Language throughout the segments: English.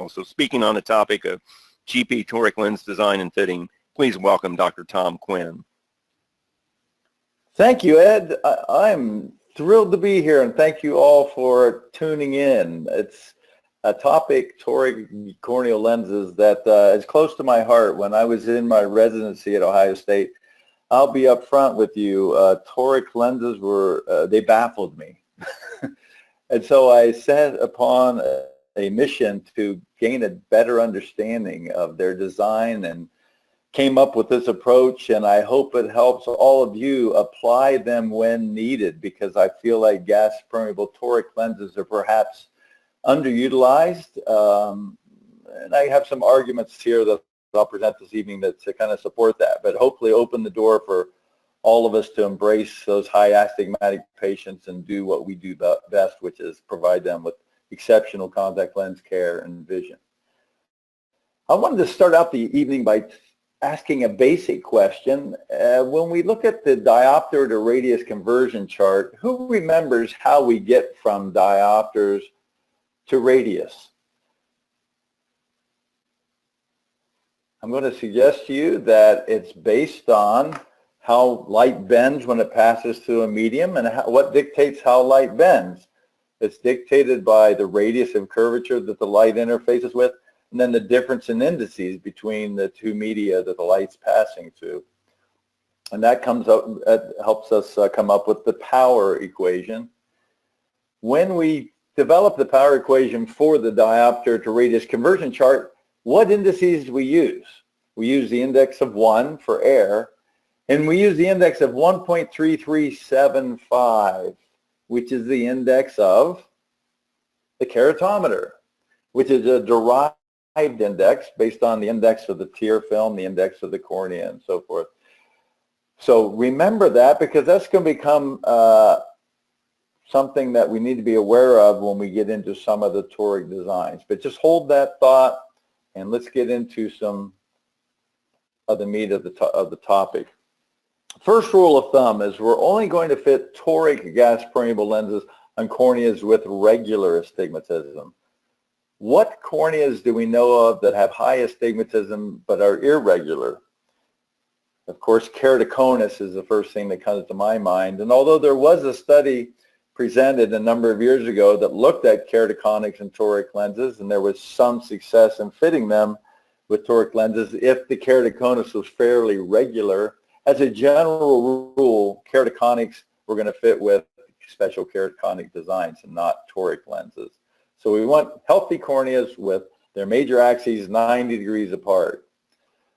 well. So speaking on the topic of GP toric lens design and fitting, please welcome Dr. Tom Quinn. Thank you, Ed. I'm thrilled to be here, and thank you all for tuning in. It's a topic, toric corneal lenses, that is close to my heart. When I was in my residency at Ohio State, I'll be up front with you, toric lenses they baffled me. And so I set upon a mission to gain a better understanding of their design and came up with this approach, and I hope it helps all of you apply them when needed, because I feel like gas permeable toric lenses are perhaps underutilized, and I have some arguments here that I'll present this evening to kind of support that, but hopefully open the door for all of us to embrace those high astigmatic patients and do what we do best, which is provide them with exceptional contact lens care and vision. I wanted to start out the evening by asking a basic question. When we look at the diopter to radius conversion chart, who remembers how we get from diopters to radius? I'm going to suggest to you that it's based on how light bends when it passes through a medium, and what dictates how light bends. It's dictated by the radius of curvature that the light interfaces with, and then the difference in indices between the two media that the light's passing through. And that helps us come up with the power equation. When we develop the power equation for the diopter to radius conversion chart, what indices do we use? We use the index of 1 for air, and we use the index of 1.3375, which is the index of the keratometer, which is a derived index based on the index of the tear film, the index of the cornea, and so forth. So remember that, because that's going to become something that we need to be aware of when we get into some of the toric designs. But just hold that thought, and let's get into some of the meat of the topic. First rule of thumb is we're only going to fit toric gas permeable lenses on corneas with regular astigmatism. What corneas do we know of that have high astigmatism but are irregular? Of course, keratoconus is the first thing that comes to my mind. And although there was a study presented a number of years ago that looked at keratoconics and toric lenses, and there was some success in fitting them with toric lenses if the keratoconus was fairly regular, as a general rule, keratoconics we're going to fit with special keratoconic designs and not toric lenses. So we want healthy corneas with their major axes 90 degrees apart.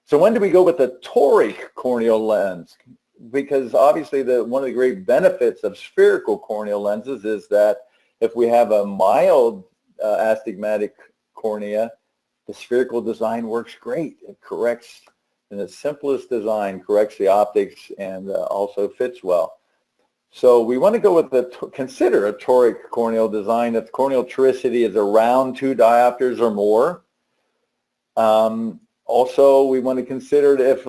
So when do we go with a toric corneal lens? Because obviously one of the great benefits of spherical corneal lenses is that if we have a mild astigmatic cornea, the spherical design works great. It corrects, in its simplest design, corrects the optics and also fits well. So we want to go with consider a toric corneal design if corneal toricity is around 2 diopters or more. Also, we want to consider it if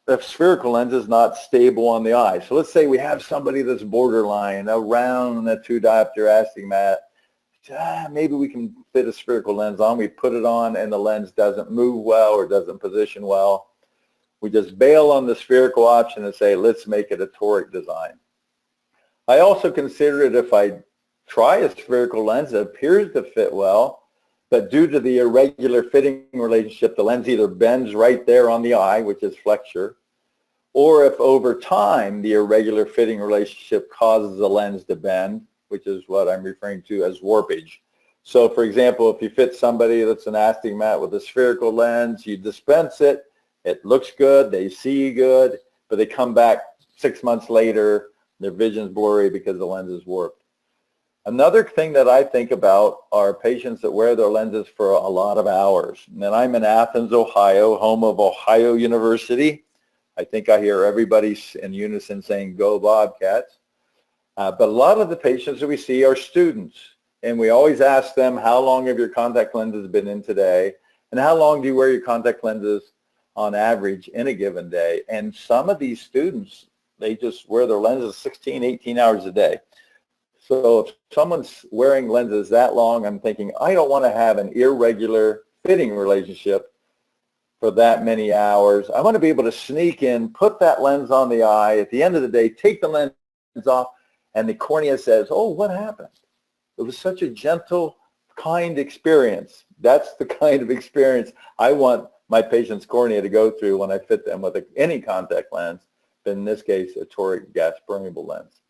if spherical lens is not stable on the eye. So let's say we have somebody that's borderline around the 2 diopter astigmat. Maybe we can fit a spherical lens on. We put it on and the lens doesn't move well or doesn't position well. We just bail on the spherical option and say, let's make it a toric design. I also consider it if I try a spherical lens that appears to fit well, but due to the irregular fitting relationship, the lens either bends right there on the eye, which is flexure, or if over time the irregular fitting relationship causes the lens to bend, which is what I'm referring to as warpage. So for example, if you fit somebody that's an astigmat with a spherical lens, you dispense it, it looks good, they see good, but they come back 6 months later, their vision's blurry because the lens is warped. Another thing that I think about are patients that wear their lenses for a lot of hours. And I'm in Athens, Ohio, home of Ohio University. I think I hear everybody in unison saying, "Go Bobcats." But a lot of the patients that we see are students. And we always ask them, how long have your contact lenses been in today? And how long do you wear your contact lenses on average in a given day? And some of these students, they just wear their lenses 16, 18 hours a day. So if someone's wearing lenses that long, I'm thinking, I don't want to have an irregular fitting relationship for that many hours. I want to be able to sneak in, put that lens on the eye, at the end of the day, take the lens off, and the cornea says, oh, what happened? It was such a gentle, kind experience. That's the kind of experience I want my patient's cornea to go through when I fit them with any contact lens, but in this case, a toric gas permeable lens.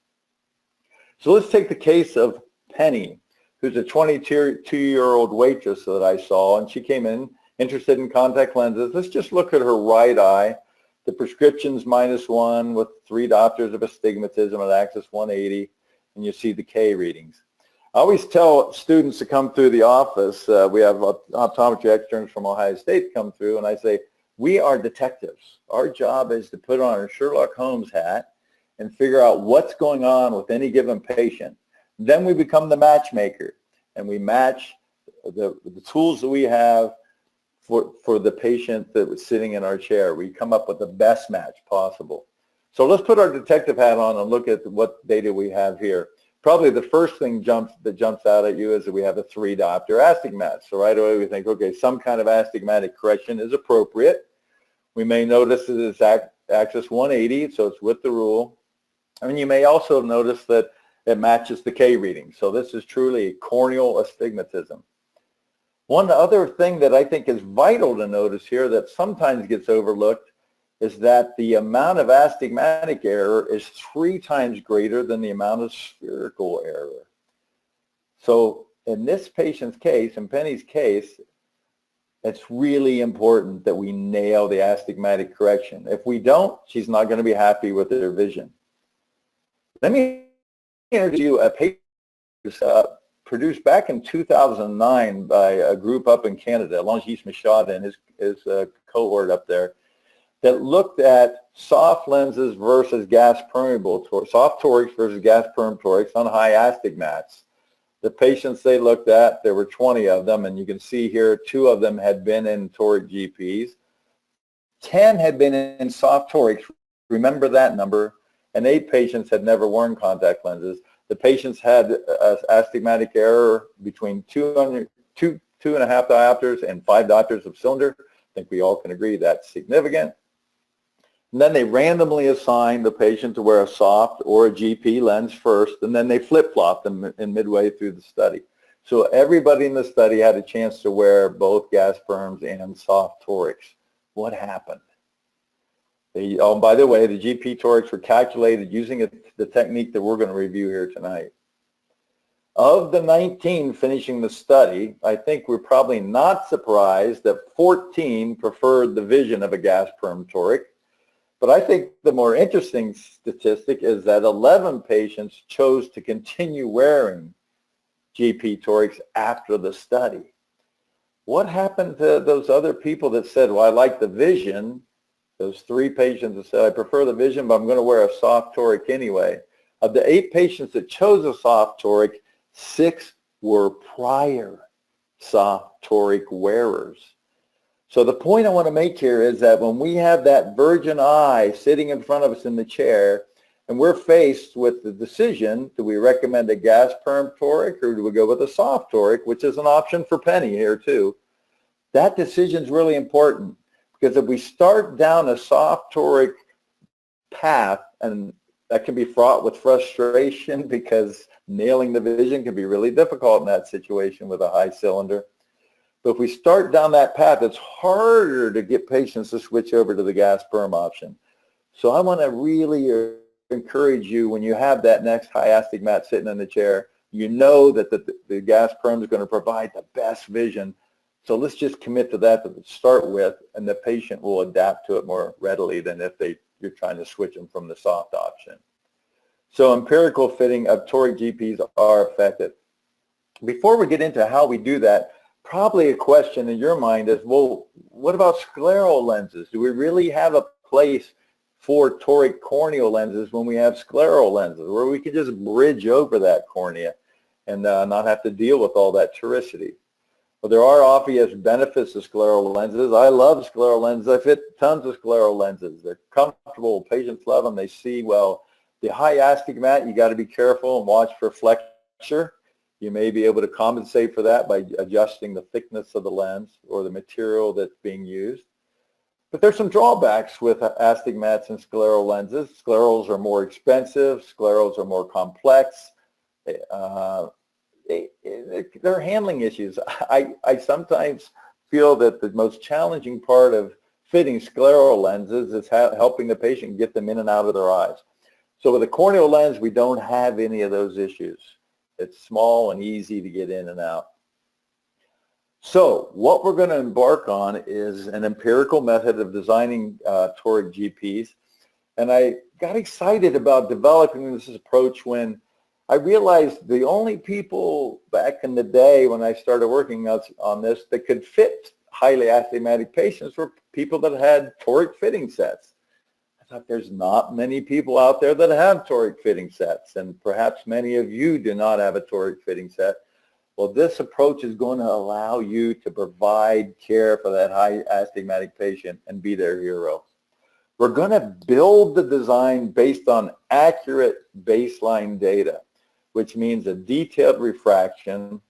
So let's take the case of Penny, who's a 22-year-old waitress that I saw, and she came in interested in contact lenses. Let's just look at her right eye. The prescription's -1 with 3 diopters of astigmatism at axis 180, and you see the K readings. I always tell students to come through the office. We have optometry externs from Ohio State come through, and I say, we are detectives. Our job is to put on our Sherlock Holmes hat and figure out what's going on with any given patient. Then we become the matchmaker, and we match the tools that we have for the patient that was sitting in our chair. We come up with the best match possible. So let's put our detective hat on and look at what data we have here. Probably the first thing that jumps out at you is that we have a 3 diopter astigmat. So right away we think, okay, some kind of astigmatic correction is appropriate. We may notice that it's axis 180, so it's with the rule. And you may also notice that it matches the K reading. So this is truly a corneal astigmatism. One other thing that I think is vital to notice here that sometimes gets overlooked is that the amount of astigmatic error is 3 times greater than the amount of spherical error. So in this patient's case, in Penny's case, it's really important that we nail the astigmatic correction. If we don't, she's not going to be happy with her vision. Let me introduce you a paper produced back in 2009 by a group up in Canada, Longis Machad and his cohort up there, that looked at soft lenses versus gas permeable, soft torics versus gas perm torics on high astigmats. The patients they looked at, there were 20 of them, and you can see here 2 of them had been in toric GPs. 10 had been in soft torics, remember that number, and 8 patients had never worn contact lenses. The patients had astigmatic error between 2.5 diopters and 5 diopters of cylinder. I think we all can agree that's significant. And then they randomly assigned the patient to wear a soft or a GP lens first, and then they flip-flopped them in midway through the study. So everybody in the study had a chance to wear both gas perms and soft torics. What happened? Oh, by the way, the GP torics were calculated using the technique that we're going to review here tonight. Of the 19 finishing the study, I think we're probably not surprised that 14 preferred the vision of a gas perm toric. But I think the more interesting statistic is that 11 patients chose to continue wearing GP torics after the study. What happened to those other people that said, well, I like the vision? Those 3 patients that said, I prefer the vision, but I'm going to wear a soft toric anyway. Of the 8 patients that chose a soft toric, 6 were prior soft toric wearers. So the point I want to make here is that when we have that virgin eye sitting in front of us in the chair, and we're faced with the decision, do we recommend a gas perm toric or do we go with a soft toric, which is an option for Penny here too? That decision is really important, because if we start down a soft toric path, and that can be fraught with frustration because nailing the vision can be really difficult in that situation with a high cylinder. But if we start down that path, it's harder to get patients to switch over to the gas perm option. So I want to really encourage you, when you have that next high astigmat sitting in the chair, you know that the gas perm is going to provide the best vision. So let's just commit to that to start with, and the patient will adapt to it more readily than if you're trying to switch them from the soft option. So empirical fitting of toric GPs are effective. Before we get into how we do that, probably a question in your mind is, well, what about scleral lenses? Do we really have a place for toric corneal lenses when we have scleral lenses, where we could just bridge over that cornea and not have to deal with all that toricity? Well, there are obvious benefits to scleral lenses. I love scleral lenses. I fit tons of scleral lenses. They're comfortable. Patients love them. They see well. The high astigmat, you got to be careful and watch for flexion pressure. You may be able to compensate for that by adjusting the thickness of the lens or the material that's being used. But there's some drawbacks with astigmats and scleral lenses. Sclerals are more expensive. Sclerals are more complex. There are handling issues. I sometimes feel that the most challenging part of fitting scleral lenses is helping the patient get them in and out of their eyes. So with a corneal lens, we don't have any of those issues. It's small and easy to get in and out. So what we're going to embark on is an empirical method of designing toric GPs. And I got excited about developing this approach when I realized the only people back in the day when I started working on this that could fit highly astigmatic patients were people that had toric fitting sets. I thought there's not many people out there that have toric fitting sets, and perhaps many of you do not have a toric fitting set. Well, this approach is going to allow you to provide care for that high astigmatic patient and be their hero. We're going to build the design based on accurate baseline data, which means a detailed refraction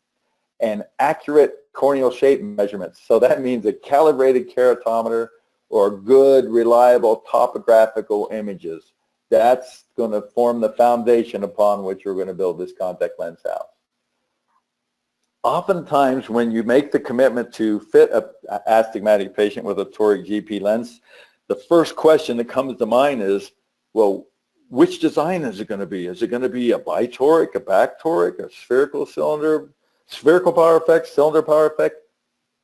and accurate corneal shape measurements. So that means a calibrated keratometer or good, reliable topographical images. That's going to form the foundation upon which we're going to build this contact lens house. Oftentimes, when you make the commitment to fit an astigmatic patient with a toric GP lens, the first question that comes to mind is, well, which design is it going to be? Is it going to be a bitoric, a back toric, a spherical cylinder, spherical power effect, cylinder power effect?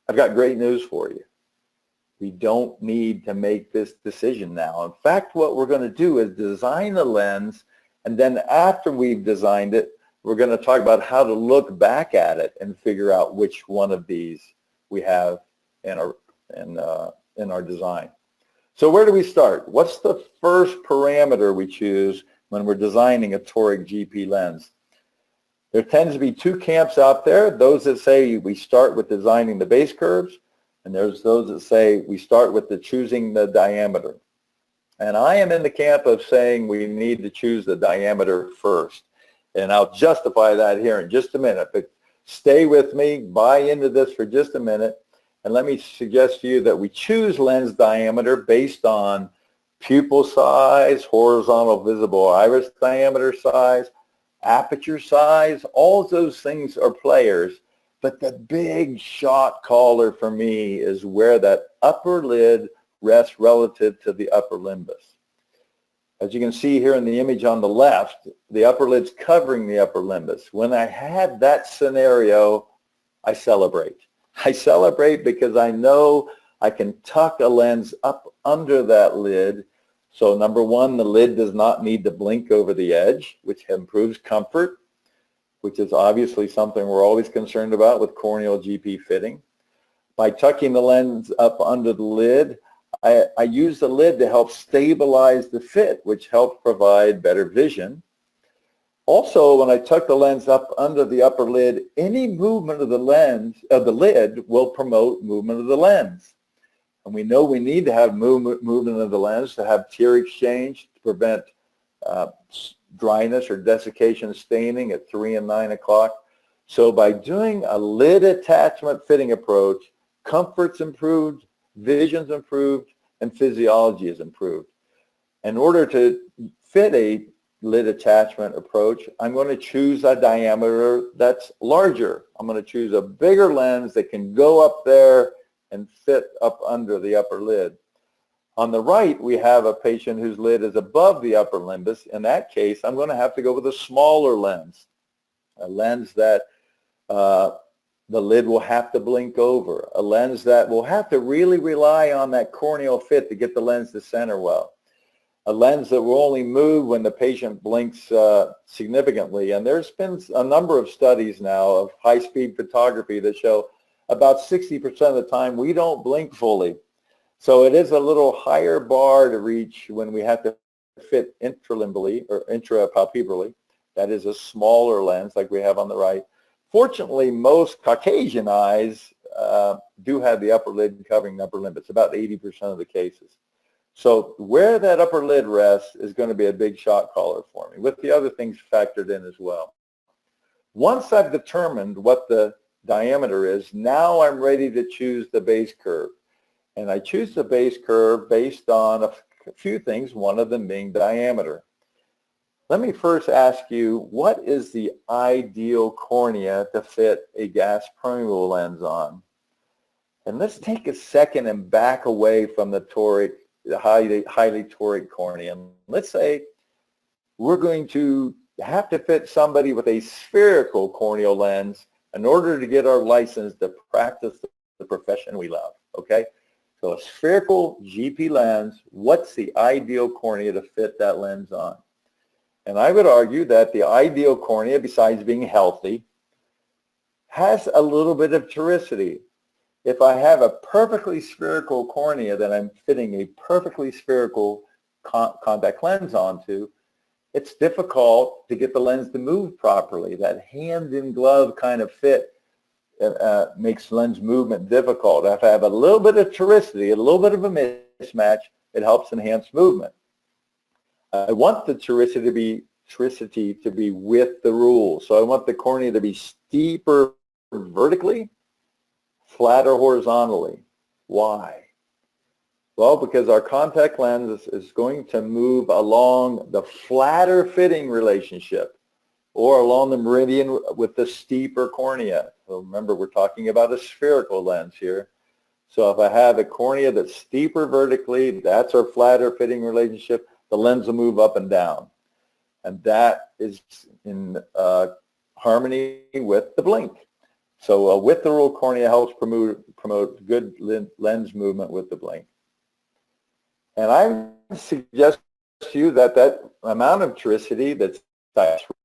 I've got great news for you. We don't need to make this decision now. In fact, what we're going to do is design the lens, and then after we've designed it, we're going to talk about how to look back at it and figure out which one of these we have in our design. So where do we start? What's the first parameter we choose when we're designing a toric GP lens? There tends to be two camps out there, those that say we start with designing the base curves, and there's those that say we start with choosing the diameter. And I am in the camp of saying we need to choose the diameter first. And I'll justify that here in just a minute, but stay with me, buy into this for just a minute, and let me suggest to you that we choose lens diameter based on pupil size, horizontal visible iris diameter size, aperture size. All of those things are players, but the big shot caller for me is where that upper lid rests relative to the upper limbus. As you can see here in the image on the left, the upper lid's covering the upper limbus. When I have that scenario, I celebrate. I celebrate because I know I can tuck a lens up under that lid. So number one, the lid does not need to blink over the edge, which improves comfort, which is obviously something we're always concerned about with corneal GP fitting. By tucking the lens up under the lid, I use the lid to help stabilize the fit, which helps provide better vision. Also, when I tuck the lens up under the upper lid, any movement of the lid will promote movement of the lens. And we know we need to have movement of the lens to have tear exchange to prevent dryness or desiccation staining at 3 and 9 o'clock. So by doing a lid attachment fitting approach, comfort's improved, vision's improved, and physiology is improved. In order to fit a lid attachment approach, I'm going to choose a diameter that's larger. I'm going to choose a bigger lens that can go up there and fit up under the upper lid. On the right, we have a patient whose lid is above the upper limbus. In that case, I'm going to have to go with a smaller lens, a lens that the lid will have to blink over, a lens that will have to really rely on that corneal fit to get the lens to center well, a lens that will only move when the patient blinks significantly. And there's been a number of studies now of high-speed photography that show about 60% of the time we don't blink fully. So it is a little higher bar to reach when we have to fit intralimbally or intrapalpebrally. That is a smaller lens like we have on the right. Fortunately, most Caucasian eyes do have the upper lid covering the upper limbus, about 80% of the cases. So where that upper lid rests is going to be a big shot caller for me, with the other things factored in as well. Once I've determined what the diameter is, now I'm ready to choose the base curve. And I choose the base curve based on a few things, one of them being diameter. Let me first ask you, what is the ideal cornea to fit a gas permeable lens on? And let's take a second and back away from the toric, the highly toric cornea. And let's say we're going to have to fit somebody with a spherical corneal lens in order to get our license to practice the profession we love, okay? So a spherical GP lens, what's the ideal cornea to fit that lens on? And I would argue that the ideal cornea, besides being healthy, has a little bit of toricity. If I have a perfectly spherical cornea that I'm fitting a perfectly spherical contact lens onto, it's difficult to get the lens to move properly. That hand-in-glove kind of fit makes lens movement difficult. If I have a little bit of toricity, a little bit of a mismatch, it helps enhance movement. I want the toricity to be with the rule. So I want the cornea to be steeper vertically, flatter horizontally. Why? Well, because our contact lens is going to move along the flatter fitting relationship or along the meridian with the steeper cornea. So remember, we're talking about a spherical lens here. So if I have a cornea that's steeper vertically, that's our flatter fitting relationship, the lens will move up and down. And that is in harmony with the blink. So with the rule cornea helps promote good lens movement with the blink. And I suggest to you that that amount of toricity, that's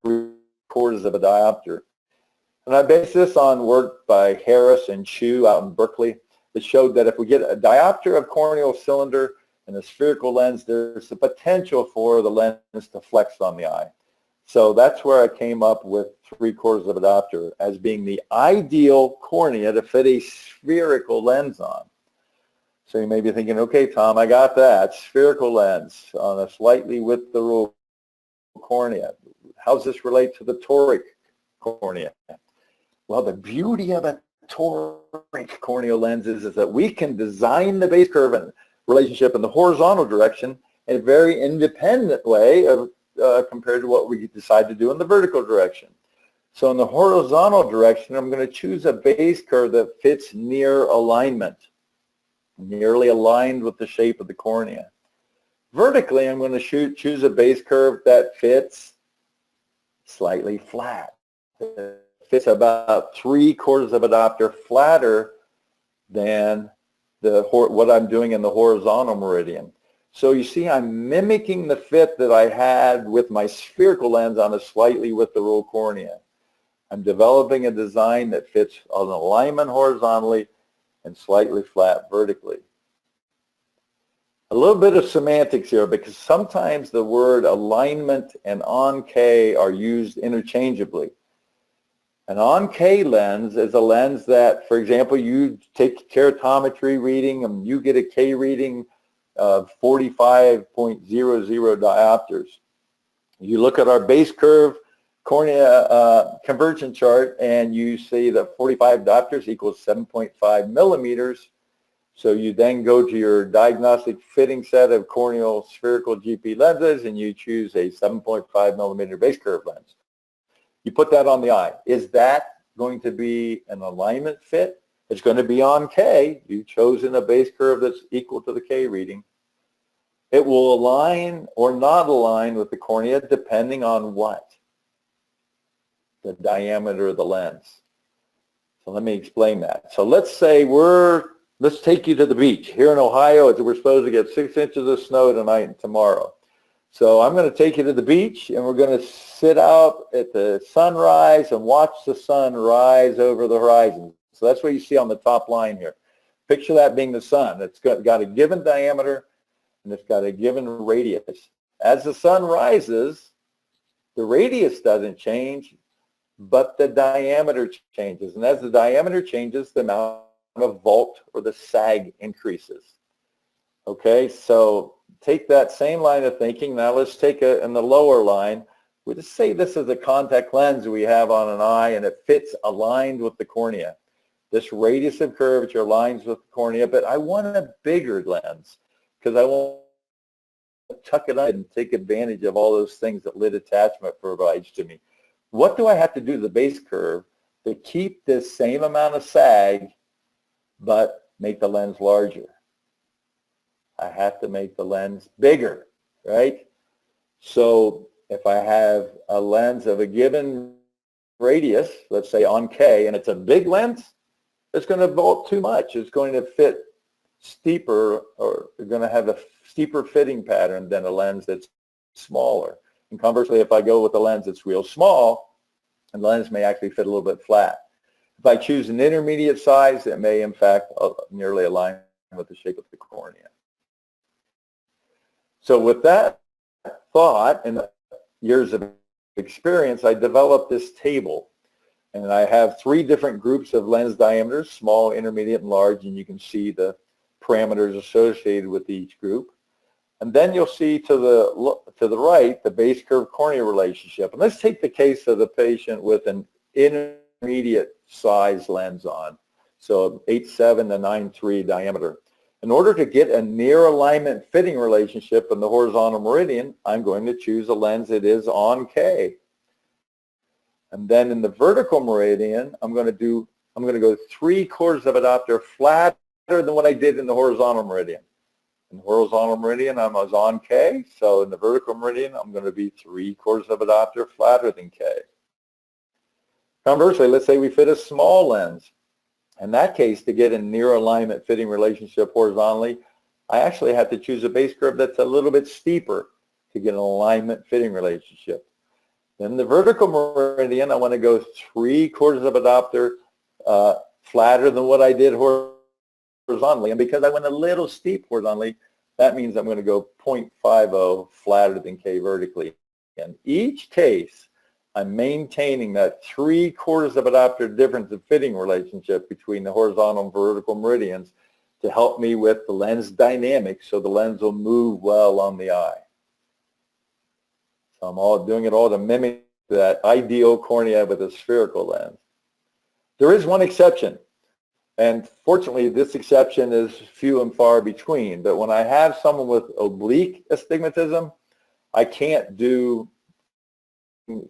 3/4 of a diopter. And I base this on work by Harris and Chu out in Berkeley that showed that if we get a diopter of corneal cylinder and a spherical lens, there's the potential for the lens to flex on the eye. So that's where I came up with 3/4 of a diopter as being the ideal cornea to fit a spherical lens on. So you may be thinking, okay, Tom, I got that. Spherical lens on a slightly width the rule cornea. How does this relate to the toric cornea? Well, the beauty of a toric corneal lens is that we can design the base curve and relationship in the horizontal direction in a very independent way of, compared to what we decide to do in the vertical direction. So in the horizontal direction, I'm going to choose a base curve that fits near alignment, nearly aligned with the shape of the cornea. Vertically, I'm going to choose a base curve that fits slightly flat. It fits about 3/4 of a diopter flatter than what I'm doing in the horizontal meridian. So you see, I'm mimicking the fit that I had with my spherical lens on a slightly width the rule cornea. I'm developing a design that fits an alignment horizontally and slightly flat vertically. A little bit of semantics here, because sometimes the word alignment and on-K are used interchangeably. An on-K lens is a lens that, for example, you take keratometry reading and you get a K reading of 45.00 diopters. You look at our base curve cornea convergence chart and you see that 45 diopters equals 7.5 millimeters. So you then go to your diagnostic fitting set of corneal spherical GP lenses and you choose a 7.5 millimeter base curve lens. You put that on the eye. Is that going to be an alignment fit? It's going to be on K. You've chosen a base curve that's equal to the K reading. It will align or not align with the cornea depending on what? The diameter of the lens. So let me explain that. So let's say let's take you to the beach. Here in Ohio, we're supposed to get 6 inches of snow tonight and tomorrow. So I'm going to take you to the beach and we're going to sit out at the sunrise and watch the sun rise over the horizon. So that's what you see on the top line here. Picture that being the sun. It's got a given diameter and it's got a given radius. As the sun rises, the radius doesn't change, but the diameter changes. And as the diameter changes, the amount of vault or the sag increases. Okay, so take that same line of thinking. Now let's take in the lower line, We just say this is a contact lens we have on an eye and it fits aligned with the cornea. This radius of curvature aligns with the cornea, but I want a bigger lens because I want to tuck it up and take advantage of all those things that lid attachment provides to me. What do I have to do to the base curve to keep this same amount of sag but make the lens larger? I have to make the lens bigger, right? So if I have a lens of a given radius, let's say on K, and it's a big lens, it's going to vault too much. It's going to fit steeper, or going to have a steeper fitting pattern than a lens that's smaller. And conversely, if I go with a lens that's real small, the lens may actually fit a little bit flat. If I choose an intermediate size, it may in fact nearly align with the shape of the cornea. So with that thought and years of experience, I developed this table. And I have 3 different groups of lens diameters, small, intermediate, and large, and you can see the parameters associated with each group. And then you'll see to the right the base curve cornea relationship. And let's take the case of the patient with an intermediate size lens on, so 8.7 to 9.3 diameter. In order to get a near alignment fitting relationship in the horizontal meridian, I'm going to choose a lens that is on K. And then in the vertical meridian, I'm going to go 3/4 of a diopter flatter than what I did in the horizontal meridian. In the horizontal meridian, I was on K, so in the vertical meridian, I'm going to be 3/4 of a diopter flatter than K. Conversely, let's say we fit a small lens. In that case, to get a near alignment fitting relationship horizontally, I actually have to choose a base curve that's a little bit steeper to get an alignment fitting relationship. In the vertical meridian, I want to go 3/4 of a diopter flatter than what I did horizontally. And because I went a little steep horizontally, that means I'm going to go 0.50 flatter than K vertically. In each case, I'm maintaining that 3/4 of a diopter difference of fitting relationship between the horizontal and vertical meridians to help me with the lens dynamics so the lens will move well on the eye. So I'm doing it all to mimic that ideal cornea with a spherical lens. There is one exception, and fortunately this exception is few and far between, but when I have someone with oblique astigmatism, I can't do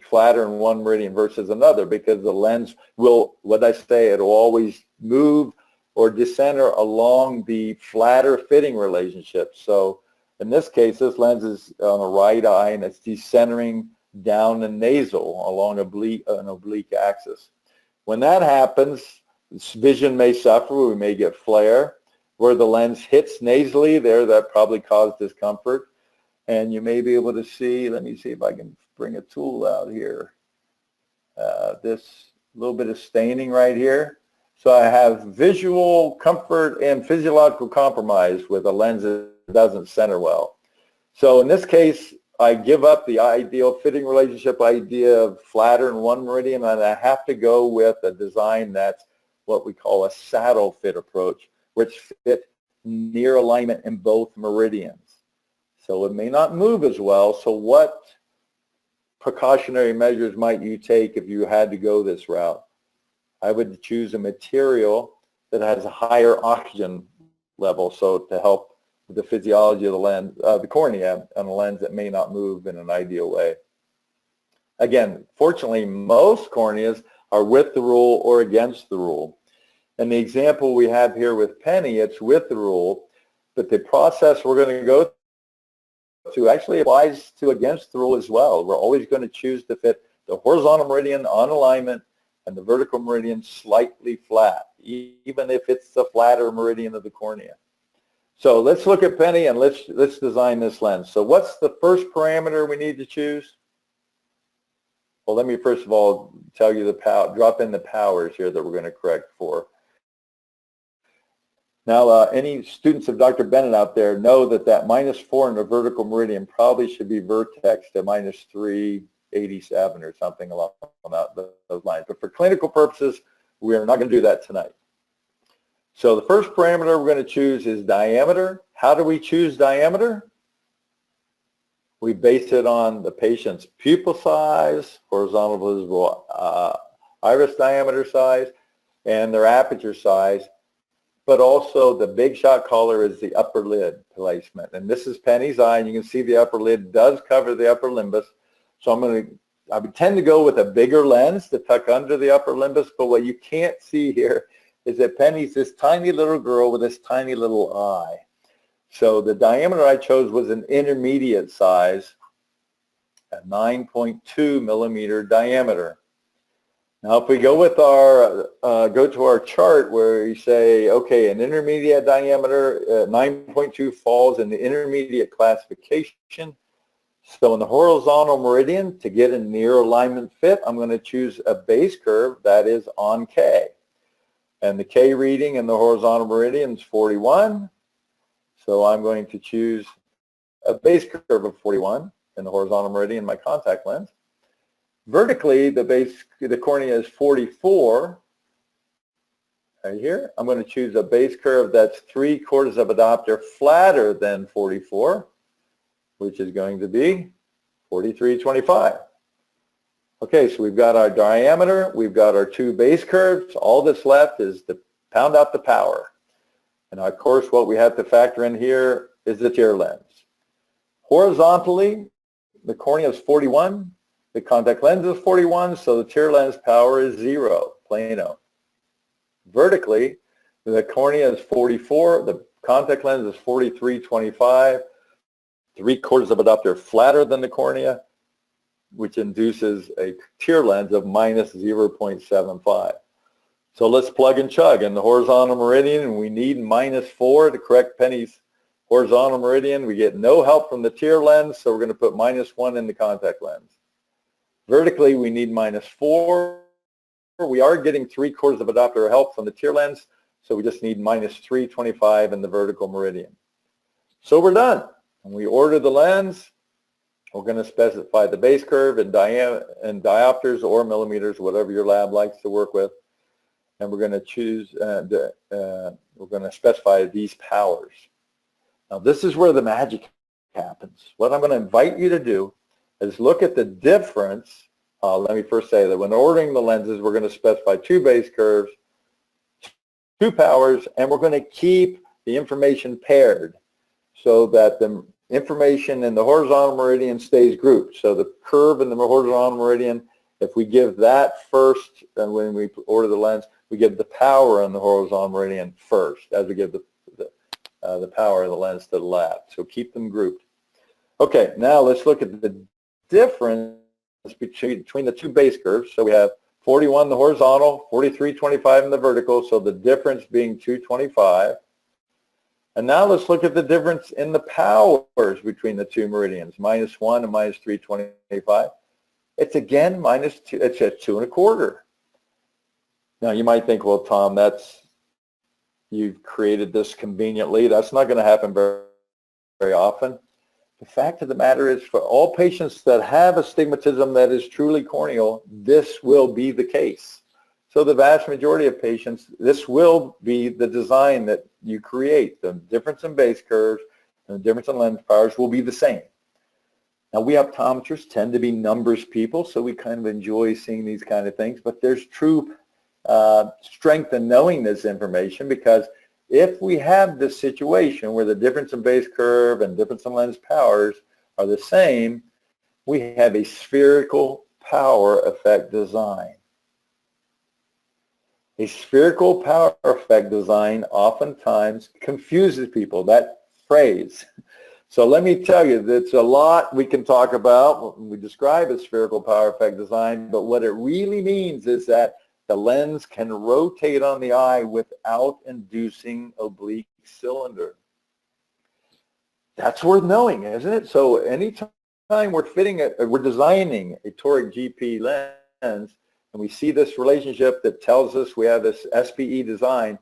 flatter in one meridian versus another because the lens will, it'll always move or decenter along the flatter fitting relationship. So in this case, this lens is on the right eye and it's decentering down the nasal along an oblique axis. When that happens, vision may suffer. We may get flare. Where the lens hits nasally there, that probably caused discomfort. And you may be able to see, let me see if I can bring a tool out here, this little bit of staining right here. So I have visual comfort and physiological compromise with a lens that doesn't center well. So in this case, I give up the ideal fitting relationship idea of flatter in one meridian, and I have to go with a design that's what we call a saddle fit approach, which fit near alignment in both meridians. So it may not move as well. So what precautionary measures might you take if you had to go this route? I would choose a material that has a higher oxygen level, so to help with the physiology of the lens, the cornea, on a lens that may not move in an ideal way. Again, fortunately, most corneas are with the rule or against the rule. And the example we have here with Penny, it's with the rule, but the process we're going to go through actually applies to against the rule as well. We're always going to choose to fit the horizontal meridian on alignment and the vertical meridian slightly flat, even if it's the flatter meridian of the cornea. So let's look at Penny and let's design this lens. So what's the first parameter we need to choose? Well, let me first of all tell you drop in the powers here that we're going to correct for. Now, any students of Dr. Bennett out there know that -4 in the vertical meridian probably should be vertex to -387 or something along those lines. But for clinical purposes, we are not going to do that tonight. So the first parameter we're going to choose is diameter. How do we choose diameter? We base it on the patient's pupil size, horizontal visible iris diameter size, and their aperture size. But also the big shot caller is the upper lid placement. And this is Penny's eye, and you can see the upper lid does cover the upper limbus. So I would tend to go with a bigger lens to tuck under the upper limbus, but what you can't see here is that Penny's this tiny little girl with this tiny little eye. So the diameter I chose was an intermediate size, a 9.2 millimeter diameter. Now, if we go with go to our chart where you say, okay, an intermediate diameter, 9.2 falls in the intermediate classification. So in the horizontal meridian, to get a near alignment fit, I'm going to choose a base curve that is on K. And the K reading in the horizontal meridian is 41. So I'm going to choose a base curve of 41 in the horizontal meridian, my contact lens. Vertically, the cornea is 44. Right here, I'm going to choose a base curve that's 3/4 of a diopter flatter than 44, which is going to be 43.25. Okay, so we've got our diameter, we've got our two base curves. All that's left is to pound out the power. And of course, what we have to factor in here is the tear lens. Horizontally, the cornea is 41. The contact lens is 41, so the tear lens power is 0, plano. Vertically, the cornea is 44, the contact lens is 43.25, 3/4 of a diopter flatter than the cornea, which induces a tear lens of minus 0.75. So let's plug and chug. In the horizontal meridian, we need -4 to correct Penny's horizontal meridian. We get no help from the tear lens, so we're going to put -1 in the contact lens. Vertically, we need -4. We are getting 3/4 of a diopter help from the tear lens, so we just need -3.25 in the vertical meridian. So we're done. When we order the lens, we're going to specify the base curve in diopters or millimeters, whatever your lab likes to work with. And we're going to choose, we're going to specify these powers. Now this is where the magic happens. What I'm going to invite you to do is look at the difference. Let me first say that when ordering the lenses, we're going to specify two base curves, two powers, and we're going to keep the information paired so that the information in the horizontal meridian stays grouped. So the curve in the horizontal meridian, if we give that first, and when we order the lens, we give the power on the horizontal meridian first, as we give the power of the lens to the left. So keep them grouped. Okay, now let's look at the difference between the two base curves. So we have 41 in the horizontal, 43.25 in the vertical, so the difference being 225. And now let's look at the difference in the powers between the two meridians, -1 and -3.25. It's again -2, it's at 2.25. Now you might think, well, Tom, you've created this conveniently. That's not going to happen very, very often. The fact of the matter is, for all patients that have astigmatism that is truly corneal, this will be the case. So the vast majority of patients, this will be the design that you create. The difference in base curves and the difference in lens powers will be the same. Now, we optometrists tend to be numbers people, so we kind of enjoy seeing these kind of things, but there's true strength in knowing this information, because if we have this situation where the difference in base curve and difference in lens powers are the same, we have a spherical power effect design. A spherical power effect design oftentimes confuses people, that phrase. So let me tell you, that's a lot we can talk about when we describe a spherical power effect design, but what it really means is that the lens can rotate on the eye without inducing oblique cylinder. That's worth knowing, isn't it? So anytime we're designing a Toric GP lens, and we see this relationship that tells us we have this SPE design,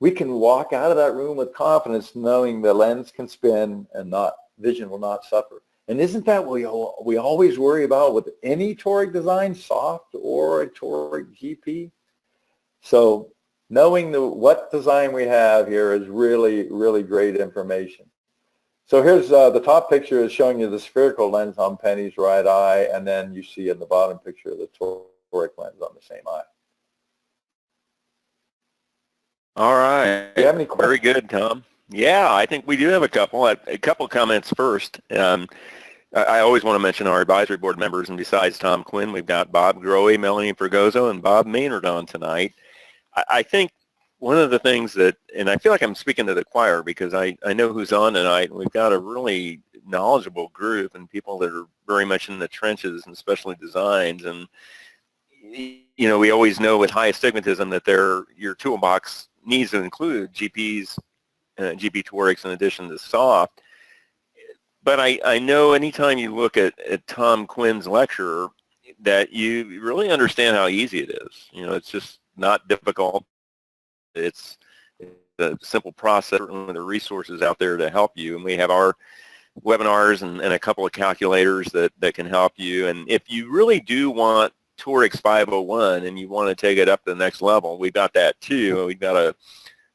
we can walk out of that room with confidence knowing the lens can spin and vision will not suffer. And isn't that what we always worry about with any Toric design, soft or a Toric GP? So knowing what design we have here is really, really great information. So here's the top picture is showing you the spherical lens on Penny's right eye, and then you see in the bottom picture the toric lens on the same eye. All right. Do you have any questions? Very good, Tom. Yeah, I think we do have a couple. A couple comments first. I always want to mention our advisory board members, and besides Tom Quinn, we've got Bob Grohe, Melanie Fergozo, and Bob Maynard on tonight. I think one of the things that, and I feel like I'm speaking to the choir because I know who's on tonight, and we've got a really knowledgeable group and people that are very much in the trenches and especially designs. And, you know, we always know with high astigmatism that your toolbox needs to include GPs, GP torics in addition to soft. But I know anytime you look at Tom Quinn's lecture that you really understand how easy it is. You know, it's just not difficult. It's a simple process. Certainly there are resources out there to help you, and we have our webinars and a couple of calculators that can help you. And if you really do want Toric's 501 and you want to take it up to the next level, we've got that too. We've got a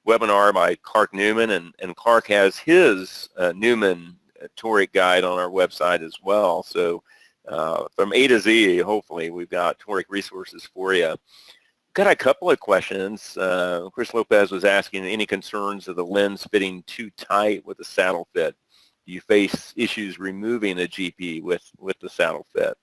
webinar by Clark Newman, and Clark has his Newman Toric guide on our website as well. So from A to Z, hopefully, we've got Toric resources for you. Got a couple of questions. Chris Lopez was asking, any concerns of the lens fitting too tight with the saddle fit? Do you face issues removing the GP with the saddle fit?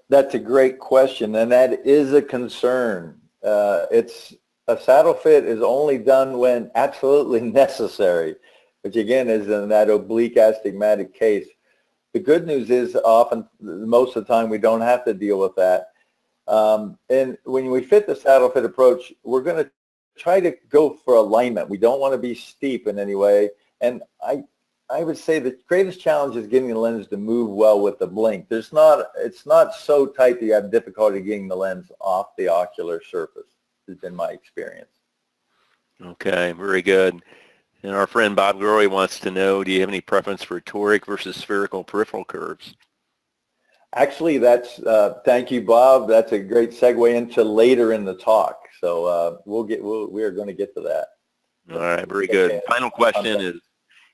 That's a great question, and that is a concern. It's a saddle fit is only done when absolutely necessary, which again is in that oblique astigmatic case. The good news is often, most of the time, we don't have to deal with that. And when we fit the saddle fit approach, we're going to try to go for alignment. We don't want to be steep in any way. And I would say the greatest challenge is getting the lens to move well with the blink. It's not so tight that you have difficulty getting the lens off the ocular surface, has been my experience. Okay, very good. And our friend Bob Grohe wants to know, do you have any preference for toric versus spherical peripheral curves? Actually, thank you, Bob. That's a great segue into later in the talk. So we are going to get to that. All right, very good. Final question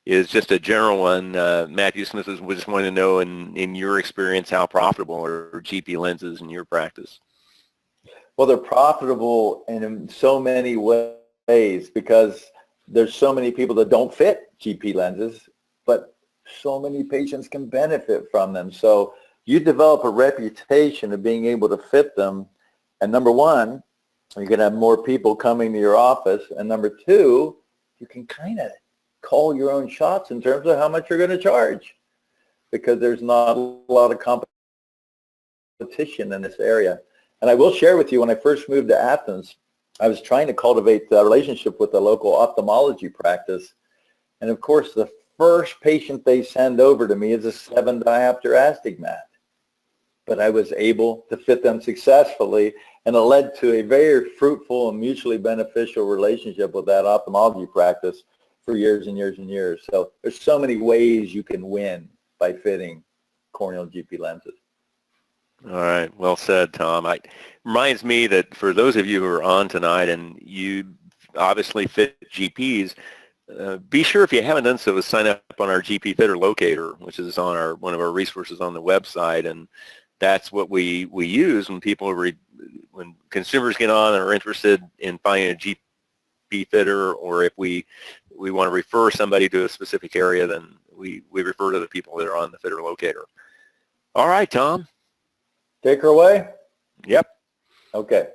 is just a general one. Matthew Smith was just wanting to know, in your experience, how profitable are GP lenses in your practice? Well, they're profitable in so many ways because there's so many people that don't fit GP lenses, but so many patients can benefit from them. So you develop a reputation of being able to fit them. And number one, you're going to have more people coming to your office. And number two, you can kind of call your own shots in terms of how much you're going to charge because there's not a lot of competition in this area. And I will share with you, when I first moved to Athens, I was trying to cultivate a relationship with the local ophthalmology practice. And of course, the first patient they send over to me is a 7 diopter astigmat. But I was able to fit them successfully, and it led to a very fruitful and mutually beneficial relationship with that ophthalmology practice for years and years and years. So there's so many ways you can win by fitting corneal GP lenses. All right, well said, Tom. It reminds me that for those of you who are on tonight and you obviously fit GPs, be sure, if you haven't done so, to sign up on our GP Fitter Locator, which is on one of our resources on the website, and that's what we use when when consumers get on and are interested in finding a GP fitter, or if we want to refer somebody to a specific area, then we refer to the people that are on the Fitter Locator. All right, Tom. Take her away? Yep. Okay.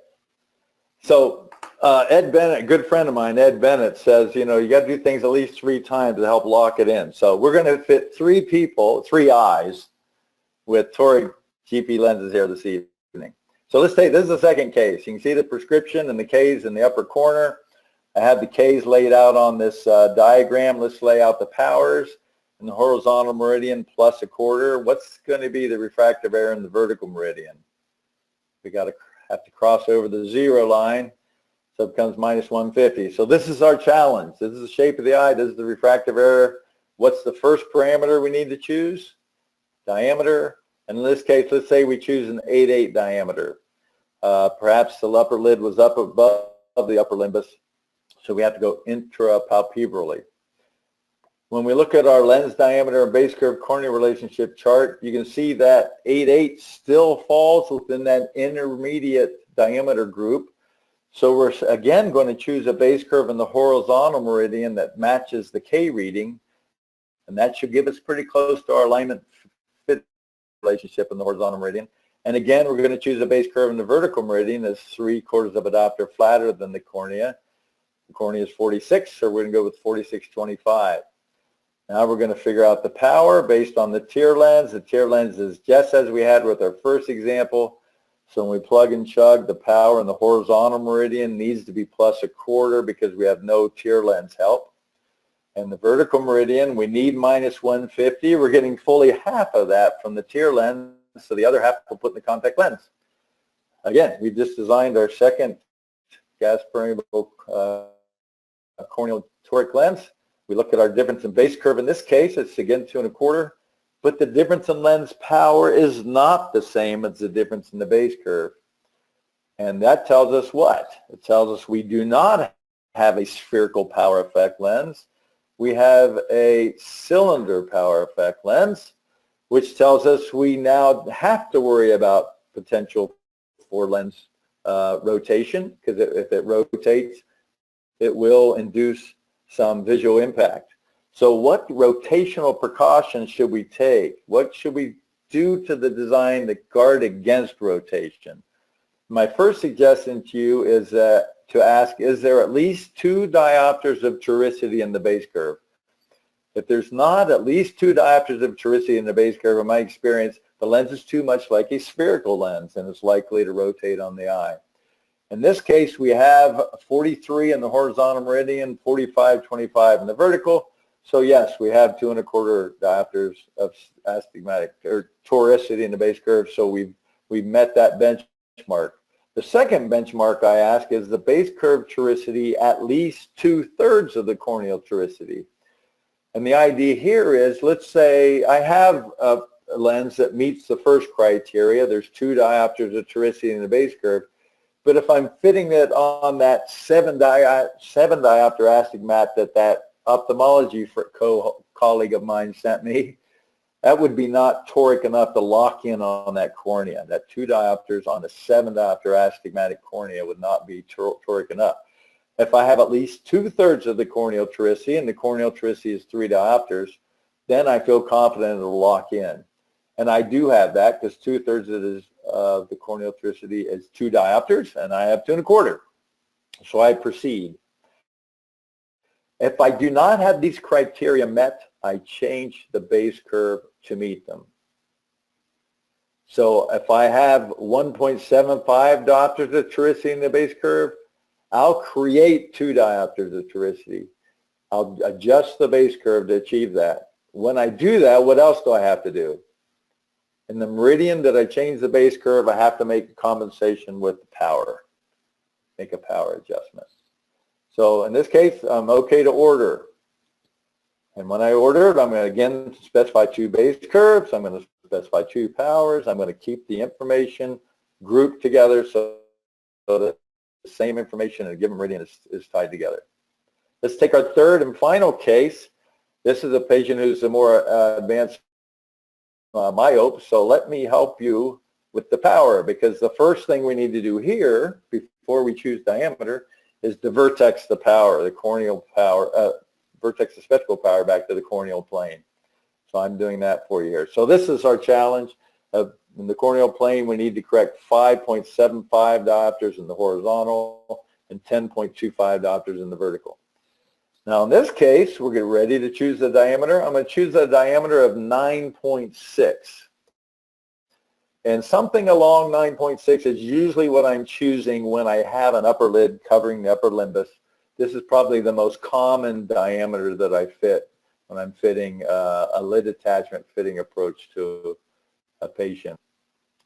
So Ed Bennett, a good friend of mine, Ed Bennett, says, you know, you got to do things at least 3 times to help lock it in. So we're going to fit 3 people, 3 eyes, with toric GP lenses here this evening. So let's take, this is the second case. You can see the prescription and the K's in the upper corner. I have the K's laid out on this diagram. Let's lay out the powers in the horizontal meridian plus 1/4. What's going to be the refractive error in the vertical meridian? We have to cross over the 0 line, so it becomes minus 150. So this is our challenge. This is the shape of the eye. This is the refractive error. What's the first parameter we need to choose? Diameter. And in this case, let's say we choose an 8/8 diameter. Perhaps the upper lid was up above the upper limbus, so we have to go intrapalpebrally. When we look at our lens diameter and base curve cornea relationship chart, you can see that 8/8 still falls within that intermediate diameter group. So we're again going to choose a base curve in the horizontal meridian that matches the K reading, and that should give us pretty close to our alignment fit relationship in the horizontal meridian. And again, we're going to choose a base curve in the vertical meridian that's 3/4 of a diopter flatter than the cornea. The cornea is 46, so we're going to go with 46/25. Now we're going to figure out the power based on the tear lens. The tear lens is just as we had with our first example. So when we plug and chug, the power in the horizontal meridian needs to be +1/4 because we have no tear lens help. And the vertical meridian, we need -150. We're getting fully half of that from the tear lens, so the other half we'll put in the contact lens. Again, we just designed our second gas permeable corneal toric lens. We look at our difference in base curve. In this case, it's again 2.25, but the difference in lens power is not the same as the difference in the base curve. And that tells us what? It tells us we do not have a spherical power effect lens. We have a cylinder power effect lens, which tells us we now have to worry about potential for lens rotation, because if it rotates, it will induce some visual impact. So what rotational precautions should we take? What should we do to the design to guard against rotation? My first suggestion to you is to ask, is there at least 2 diopters of toricity in the base curve? If there's not at least 2 diopters of toricity in the base curve, in my experience, the lens is too much like a spherical lens and it's likely to rotate on the eye. In this case, we have 43 in the horizontal meridian, 45/25 in the vertical. So yes, we have 2.25 diopters of astigmatic or toricity in the base curve. So we've met that benchmark. The second benchmark I ask is the base curve toricity at least 2/3 of the corneal toricity. And the idea here is, let's say I have a lens that meets the first criteria. There's 2 diopters of toricity in the base curve. But if I'm fitting it on that 7 diopter astigmat that ophthalmology colleague of mine sent me, that would be not toric enough to lock in on that cornea. That 2 diopters on a 7 diopter astigmatic cornea would not be toric enough. If I have at least 2/3 of the corneal toricity, and the corneal toricity is 3 diopters, then I feel confident it'll lock in. And I do have that because 2/3 of the corneal toricity is 2 diopters, and I have 2.25. So I proceed. If I do not have these criteria met, I change the base curve to meet them. So if I have 1.75 diopters of toricity in the base curve, I'll create 2 diopters of toricity. I'll adjust the base curve to achieve that. When I do that, what else do I have to do? In the meridian that I change the base curve, I have to make a compensation with the power, make a power adjustment. So in this case, I'm okay to order. And when I order it, I'm going to again specify 2 base curves. I'm going to specify 2 powers. I'm going to keep the information grouped together so that the same information in a given meridian is tied together. Let's take our third and final case. This is a patient who's a more advanced myope, so let me help you with the power, because the first thing we need to do here before we choose diameter is to vertex the power, the corneal power, vertex the spectacle power back to the corneal plane. So I'm doing that for you here. So this is our challenge. In the corneal plane, we need to correct 5.75 diopters in the horizontal and 10.25 diopters in the vertical. Now in this case, we're getting ready to choose the diameter. I'm going to choose a diameter of 9.6. And something along 9.6 is usually what I'm choosing when I have an upper lid covering the upper limbus. This is probably the most common diameter that I fit when I'm fitting a lid attachment fitting approach to a patient.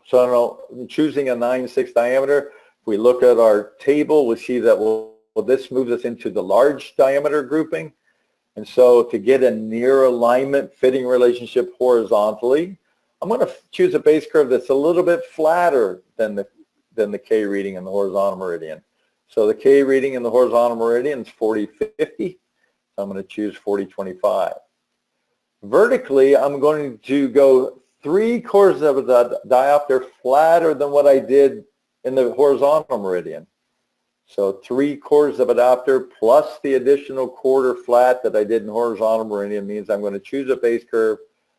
So I'm choosing a 9.6 diameter. If we look at our table, we'll see that this moves us into the large diameter grouping. And so to get a near alignment fitting relationship horizontally, I'm going to choose a base curve that's a little bit flatter than the K reading in the horizontal meridian. So the K reading in the horizontal meridian is 40/50. So I'm going to choose 40/25. Vertically, I'm going to go 3/4 of the diopter flatter than what I did in the horizontal meridian. So 3/4 of a diopter plus the additional quarter flat that I did in horizontal meridian means I'm going to choose a base curve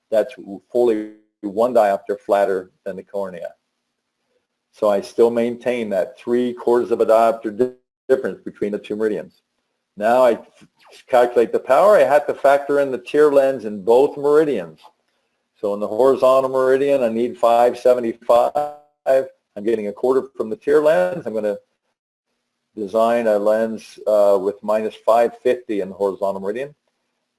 that's fully 1 diopter flatter than the cornea. So I still maintain that 3/4 of a diopter difference between the two meridians. Now I calculate the power. I have to factor in the tear lens in both meridians. So in the horizontal meridian, I need 575. I'm getting 1/4 from the tear lens. I'm going to design a lens with minus 550 in the horizontal meridian.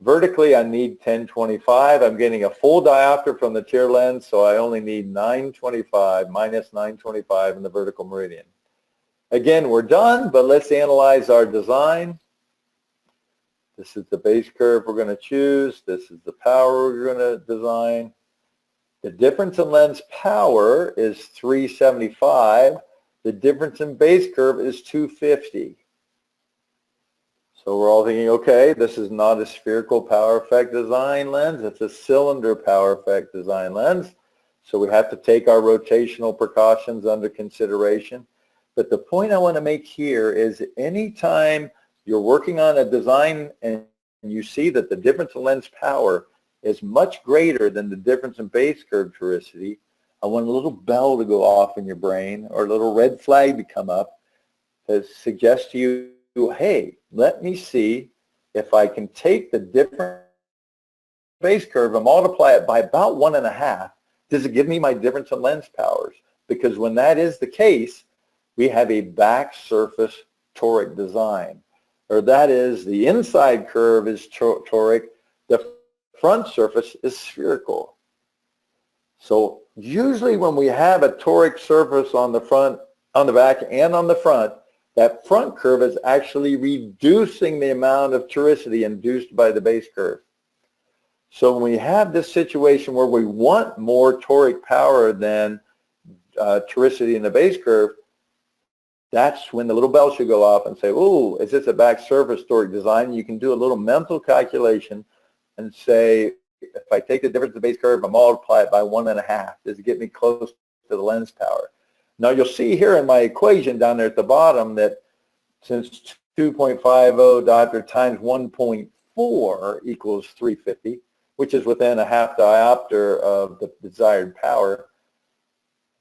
Vertically, I need 1025. I'm getting a full diopter from the tear lens, so I only need 925, minus 925 in the vertical meridian. Again, we're done, but let's analyze our design. This is the base curve we're going to choose. This is the power we're going to design. The difference in lens power is 375. The difference in base curve is 250. So we're all thinking, okay, this is not a spherical power effect design lens. It's a cylinder power effect design lens. So we have to take our rotational precautions under consideration. But the point I want to make here is anytime you're working on a design and you see that the difference in lens power is much greater than the difference in base curve toricity, I want a little bell to go off in your brain or a little red flag to come up to suggest to you, hey, let me see if I can take the different base curve and multiply it by about 1.5. Does it give me my difference in lens powers? Because when that is the case, we have a back surface toric design. Or that is, the inside curve is toric, the front surface is spherical. So usually when we have a toric surface on the front, on the back, and on the front, that front curve is actually reducing the amount of toricity induced by the base curve. So when we have this situation where we want more toric power than toricity in the base curve, that's when the little bell should go off and say, oh, is this a back surface toric design? You can do a little mental calculation and say, if I take the difference in the base curve and multiply it by 1.5, does it get me close to the lens power? Now you'll see here in my equation down there at the bottom that since 2.50 diopter times 1.4 equals 350, which is within a half diopter of the desired power,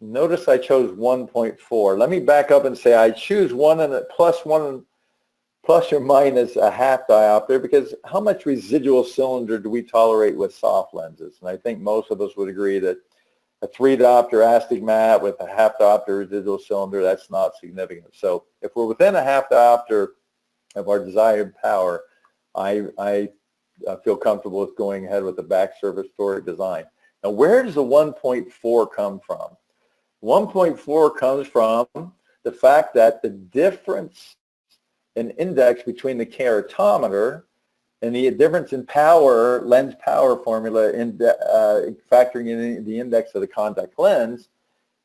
notice I chose 1.4. Let me back up and say I choose 1 and plus or minus a half diopter, because how much residual cylinder do we tolerate with soft lenses? And I think most of us would agree that a 3 diopter astigmat with a half diopter residual cylinder, that's not significant. So if we're within a half diopter of our desired power, I feel comfortable with going ahead with the back surface toric design. Now where does the 1.4 come from? 1.4 comes from the fact that the difference in index between the keratometer and the difference in power, lens power formula, factoring in the index of the contact lens,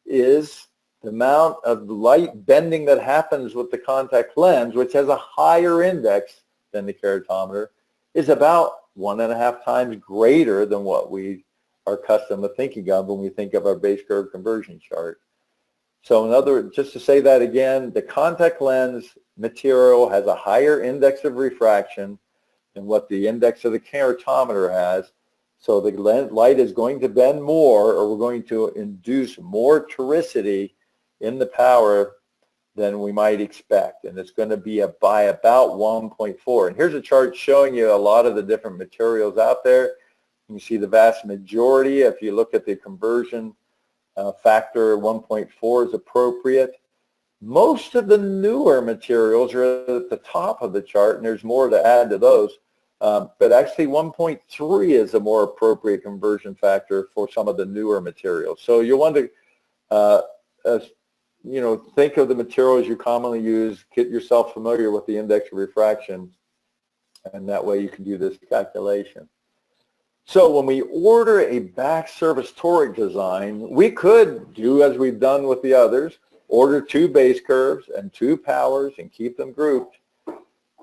is the amount of light bending that happens with the contact lens, which has a higher index than the keratometer, is about 1.5 times greater than what we are accustomed to thinking of when we think of our base curve conversion chart. So in other words, just to say that again, the contact lens material has a higher index of refraction than what the index of the keratometer has. So the light is going to bend more, or we're going to induce more toricity in the power than we might expect. And it's going to be by about 1.4. And here's a chart showing you a lot of the different materials out there. You see the vast majority, if you look at the conversion factor, 1.4 is appropriate. Most of the newer materials are at the top of the chart, and there's more to add to those. But actually 1.3 is a more appropriate conversion factor for some of the newer materials. So you want to, think of the materials you commonly use, get yourself familiar with the index of refraction, and that way you can do this calculation. So when we order a back surface toric design, we could do as we've done with the others, order 2 base curves and 2 powers and keep them grouped.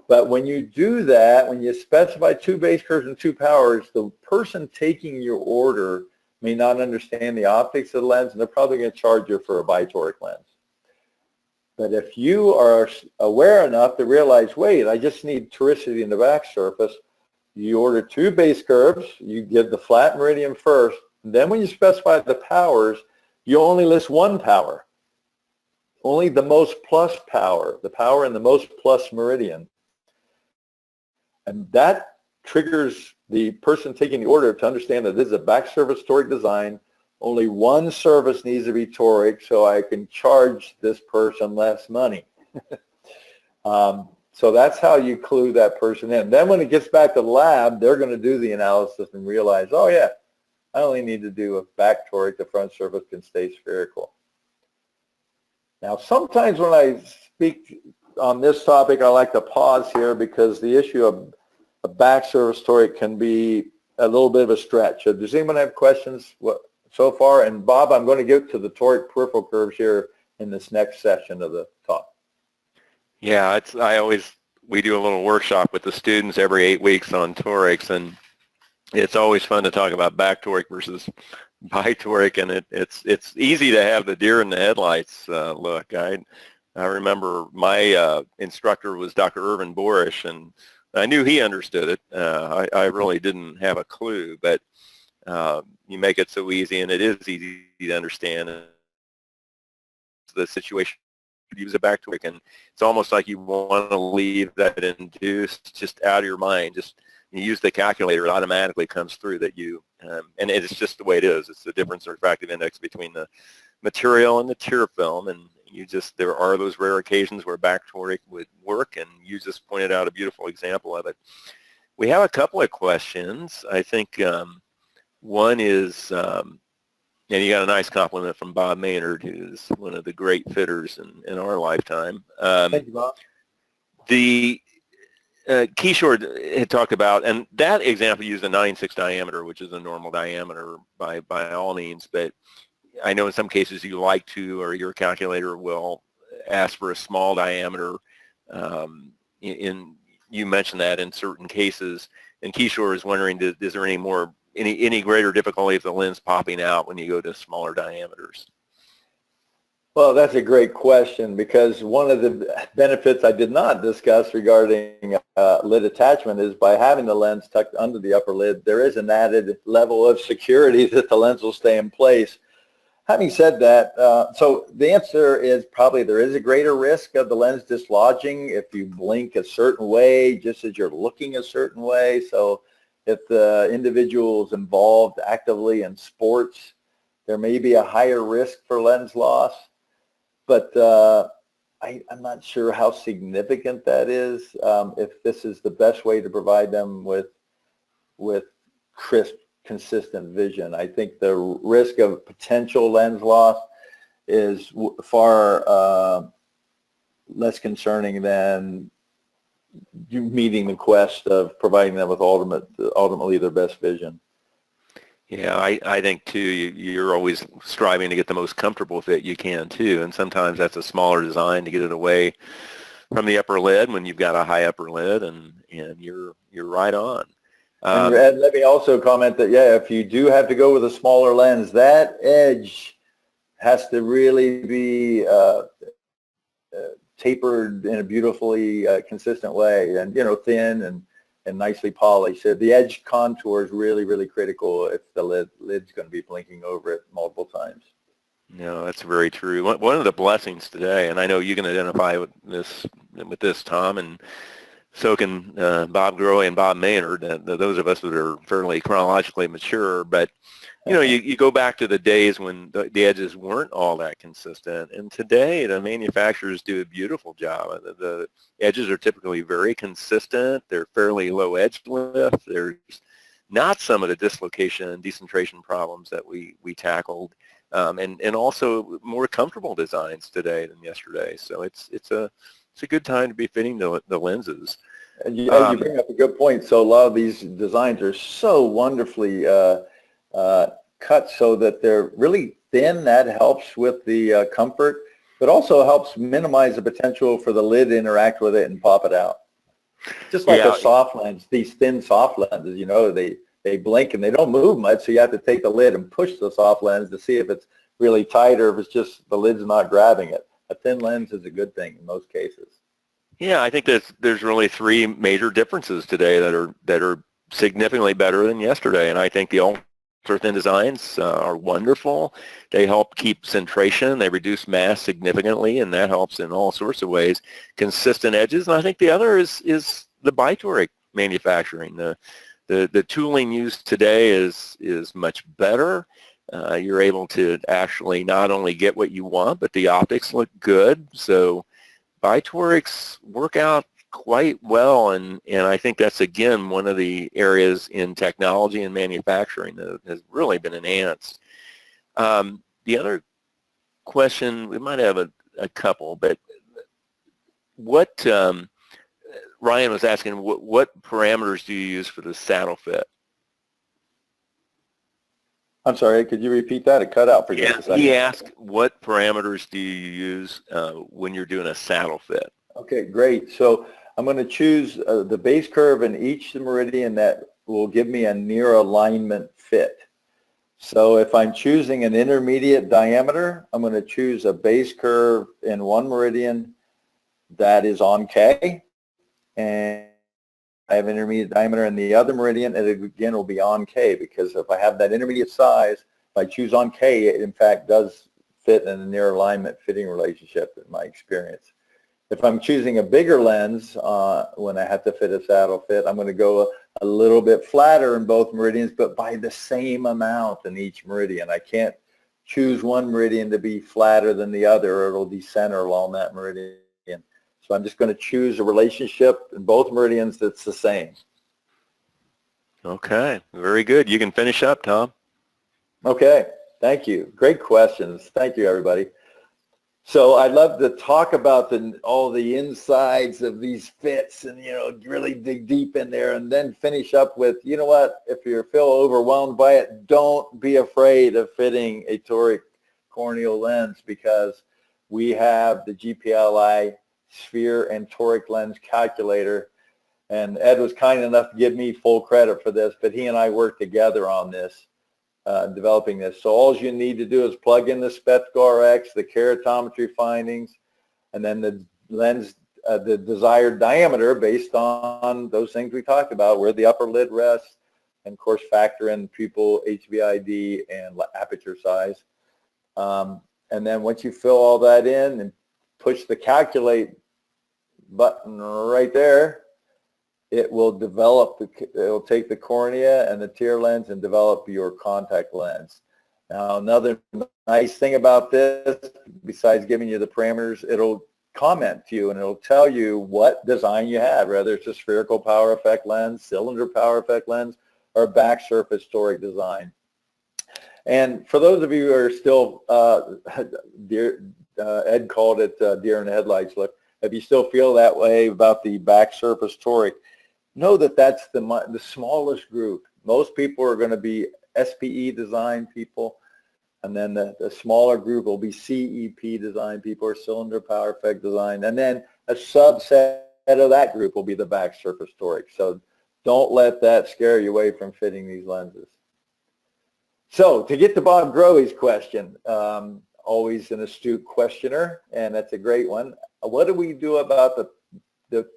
But when you do that, when you specify 2 base curves and 2 powers, the person taking your order may not understand the optics of the lens, and they're probably going to charge you for a bi-toric lens. But if you are aware enough to realize, wait, I just need toricity in the back surface, you order 2 base curves, you give the flat meridian first, and then when you specify the powers, you only list 1 power, only the most plus power, the power in the most plus meridian. And that triggers the person taking the order to understand that this is a back surface toric design. Only 1 surface needs to be toric, so I can charge this person less money. So that's how you clue that person in. Then when it gets back to the lab, they're going to do the analysis and realize, oh yeah, I only need to do a back toric, the front surface can stay spherical. Now sometimes when I speak on this topic, I like to pause here because the issue of a back surface toric can be a little bit of a stretch. Does anyone have questions so far? And Bob, I'm going to get to the toric peripheral curves here in this next session of the talk. Yeah, we do a little workshop with the students every 8 weeks on torics, and it's always fun to talk about back toric versus bi-toric, and it's easy to have the deer in the headlights look. I remember my instructor was Dr. Irvin Borish, and I knew he understood it. I really didn't have a clue, but you make it so easy, and it is easy to understand the situation. Use a back toric, and it's almost like you want to leave that induced just out of your mind. Just you use the calculator, it automatically comes through that you, and it's just the way it is. It's the difference in refractive index between the material and the tear film, and there are those rare occasions where back toric would work, and you just pointed out a beautiful example of it. We have a couple of questions. I think one is, and you got a nice compliment from Bob Maynard, who's one of the great fitters in our lifetime. Thank you, Bob. The Keyshore had talked about, and that example used a 9.6 diameter, which is a normal diameter by all means, but I know in some cases you like to, or your calculator will ask for a small diameter. You mentioned that in certain cases, and Keyshore is wondering, is there any greater difficulty of the lens popping out when you go to smaller diameters? Well, that's a great question, because one of the benefits I did not discuss regarding lid attachment is by having the lens tucked under the upper lid, there is an added level of security that the lens will stay in place. Having said that, so the answer is probably there is a greater risk of the lens dislodging if you blink a certain way, just as you're looking a certain way. So if the individual is involved actively in sports, there may be a higher risk for lens loss. But I'm not sure how significant that is, if this is the best way to provide them with crisp, consistent vision. I think the risk of potential lens loss is far less concerning than you meeting the quest of providing them with ultimately their best vision. Yeah, I think too, you're always striving to get the most comfortable fit you can too, and sometimes that's a smaller design to get it away from the upper lid when you've got a high upper lid, and you're right on. And let me also comment that, yeah, if you do have to go with a smaller lens, that edge has to really be tapered in a beautifully consistent way, and thin and nicely polished. So the edge contour is really, really critical if the lid's going to be blinking over it multiple times. No, that's very true. One of the blessings today, and I know you can identify with this, Tom, and so can Bob Grohe and Bob Maynard, those of us that are fairly chronologically mature, but you go back to the days when the edges weren't all that consistent, and today the manufacturers do a beautiful job. The edges are typically very consistent. They're fairly low edge lift. There's not some of the dislocation and decentration problems that we tackled, and also more comfortable designs today than yesterday. So it's a good time to be fitting the lenses. And you bring up a good point. So a lot of these designs are so wonderfully cut so that they're really thin. That helps with the comfort, but also helps minimize the potential for the lid to interact with it and pop it out. Just like a Yeah, soft lens, these thin soft lenses, they blink and they don't move much, so you have to take the lid and push the soft lens to see if it's really tight or if it's just the lid's not grabbing it. A thin lens is a good thing in most cases. yeah, I think there's really three major differences today that are significantly better than yesterday, and I think the ultra-thin designs are wonderful. They help keep centration. They reduce mass significantly, and that helps in all sorts of ways. Consistent edges, and I think the other is the bi-Toric manufacturing. The tooling used today is much better. You're able to actually not only get what you want, but the optics look good. So bi-Torics work out quite well, and I think that's, again, one of the areas in technology and manufacturing that has really been enhanced. The other question, we might have a couple, but what Ryan was asking, what parameters do you use for the saddle fit? I'm sorry, could you repeat that? It cut out for just a second. He asked, what parameters do you use when you're doing a saddle fit? Okay, great. So I'm going to choose the base curve in each meridian that will give me a near alignment fit. So if I'm choosing an intermediate diameter, I'm going to choose a base curve in one meridian that is on K, and I have intermediate diameter in the other meridian, and it again will be on K, because if I have that intermediate size, if I choose on K, it in fact does fit in a near alignment fitting relationship in my experience. If I'm choosing a bigger lens when I have to fit a saddle fit, I'm going to go a little bit flatter in both meridians, but by the same amount in each meridian. I can't choose one meridian to be flatter than the other, or it'll decenter along that meridian. So I'm just going to choose a relationship in both meridians that's the same. Okay, very good. You can finish up, Tom. Okay, thank you. Great questions. Thank you, everybody. So I'd love to talk about all the insides of these fits and, really dig deep in there, and then finish up with, you know what, if you feel overwhelmed by it, don't be afraid of fitting a toric corneal lens, because we have the GPLI sphere and toric lens calculator, and Ed was kind enough to give me full credit for this, but he and I worked together on this, developing this. So all you need to do is plug in the SpectralRx, the keratometry findings, and then the lens, the desired diameter based on those things we talked about, where the upper lid rests, and of course factor in pupil HVID and aperture size. And then once you fill all that in and push the calculate button right there, it will develop, it will take the cornea and the tear lens and develop your contact lens. Now, another nice thing about this, besides giving you the parameters, it'll comment to you and it'll tell you what design you have, whether it's a spherical power effect lens, cylinder power effect lens, or back surface toric design. And for those of you who are still, Ed called it deer in the headlights look, if you still feel that way about the back surface toric, know that that's the smallest group. Most people are going to be SPE design people, and then the smaller group will be CEP design people, or cylinder power effect design, and then a subset of that group will be the back surface toric. So don't let that scare you away from fitting these lenses. So to get to Bob Growe's question, always an astute questioner, and that's a great one. What do we do about the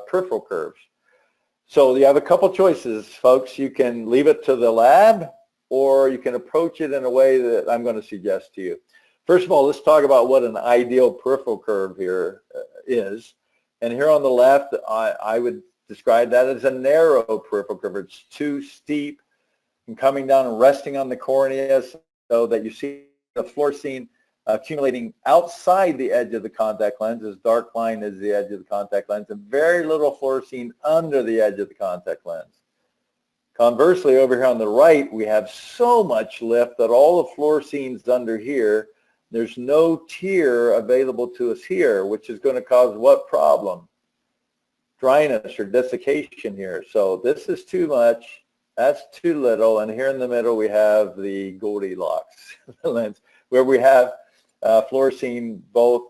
peripheral curves? So you have a couple choices, folks. You can leave it to the lab, or you can approach it in a way that I'm going to suggest to you. First of all, let's talk about what an ideal peripheral curve here is. And here on the left, I would describe that as a narrow peripheral curve. It's too steep and coming down and resting on the cornea, so that you see the fluorescein accumulating outside the edge of the contact lens, as dark line is the edge of the contact lens, and very little fluorescein under the edge of the contact lens. Conversely, over here on the right, we have so much lift that all the fluorescein's under here. There's no tear available to us here, which is going to cause what problem? Dryness or desiccation here. So this is too much. That's too little. And here in the middle, we have the Goldilocks lens, where we have fluorescein both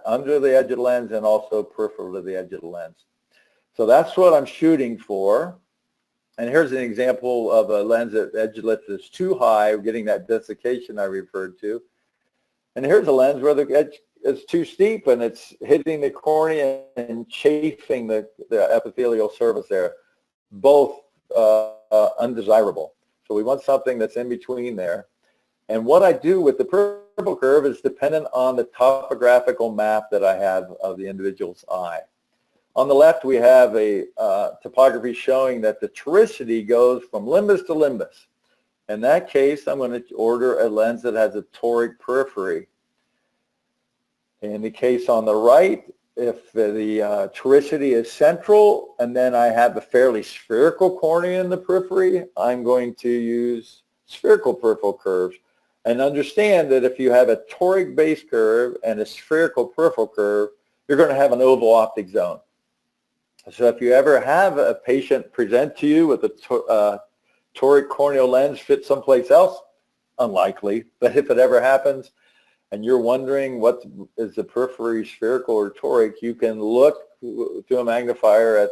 under the edge of the lens and also peripheral to the edge of the lens. So that's what I'm shooting for. And here's an example of a lens that edge lift is too high, getting that desiccation I referred to. And here's a lens where the edge is too steep and it's hitting the cornea and chafing the epithelial surface there. Both undesirable. So we want something that's in between there. And what I do with the purple curve is dependent on the topographical map that I have of the individual's eye. On the left, we have a topography showing that the toricity goes from limbus to limbus. In that case, I'm going to order a lens that has a toric periphery. In the case on the right, if the toricity is central and then I have a fairly spherical cornea in the periphery, I'm going to use spherical peripheral curves. And understand that if you have a toric base curve and a spherical peripheral curve, you're going to have an oval optic zone. So if you ever have a patient present to you with a toric corneal lens fit someplace else, unlikely, but if it ever happens and you're wondering what is the periphery, spherical or toric, you can look through a magnifier at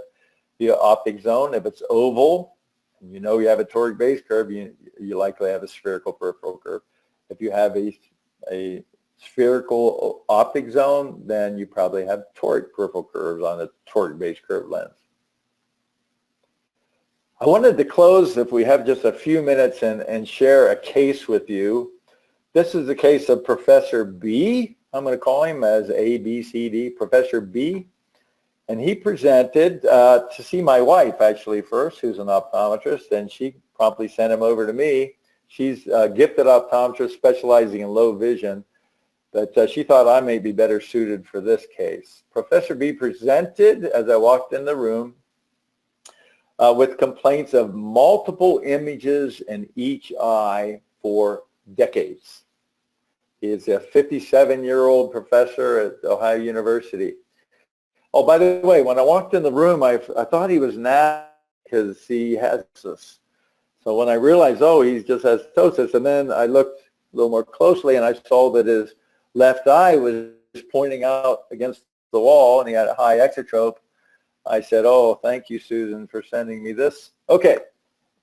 the optic zone. If it's oval, and you know you have a toric base curve, you likely have a spherical peripheral curve. If you have a spherical optic zone, then you probably have toric peripheral curves on a toric base curve lens. I wanted to close, if we have just a few minutes, and share a case with you. This is the case of Professor B. I'm going to call him as A, B, C, D, Professor B. And he presented to see my wife, actually, first, who's an optometrist, and she promptly sent him over to me. She's a gifted optometrist specializing in low vision, but she thought I may be better suited for this case. Professor B presented, as I walked in the room, with complaints of multiple images in each eye for decades. He is a 57-year-old professor at Ohio University. Oh, by the way, when I walked in the room, I thought he was napping because he has this. So when I realized, oh, he just has ptosis, and then I looked a little more closely and I saw that his left eye was pointing out against the wall and he had a high exotrope. I said, oh, thank you, Susan, for sending me this. Okay,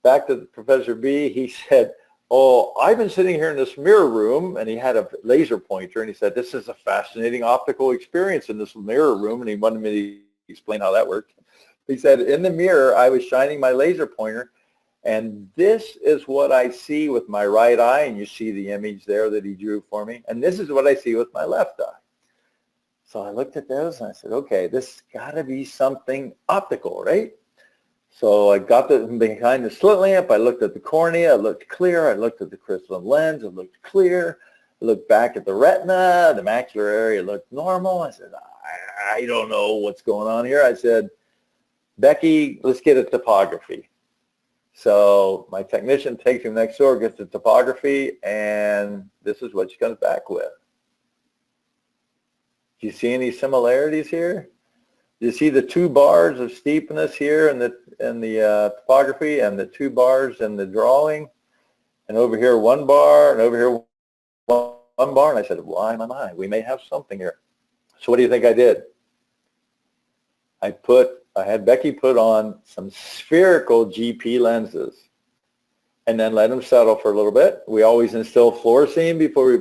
back to Professor B. He said, oh, I've been sitting here in this mirror room, and he had a laser pointer, and he said, this is a fascinating optical experience in this mirror room, and he wanted me to explain how that worked. He said, in the mirror, I was shining my laser pointer, and this is what I see with my right eye, and you see the image there that he drew for me, and this is what I see with my left eye. So I looked at those, and I said, okay, this got to be something optical, right? So I got behind the slit lamp, I looked at the cornea, it looked clear, I looked at the crystalline lens, it looked clear, I looked back at the retina, the macular area looked normal. I said, I don't know what's going on here. I said, Becky, let's get a topography. So my technician takes him next door, gets the topography, and this is what she comes back with. Do you see any similarities here? Do you see the two bars of steepness here in the topography, and the two bars in the drawing? And over here one bar, and over here one bar. And I said, why, my, we may have something here. So what do you think I did? I had Becky put on some spherical GP lenses and then let them settle for a little bit. We always instill fluorescein before we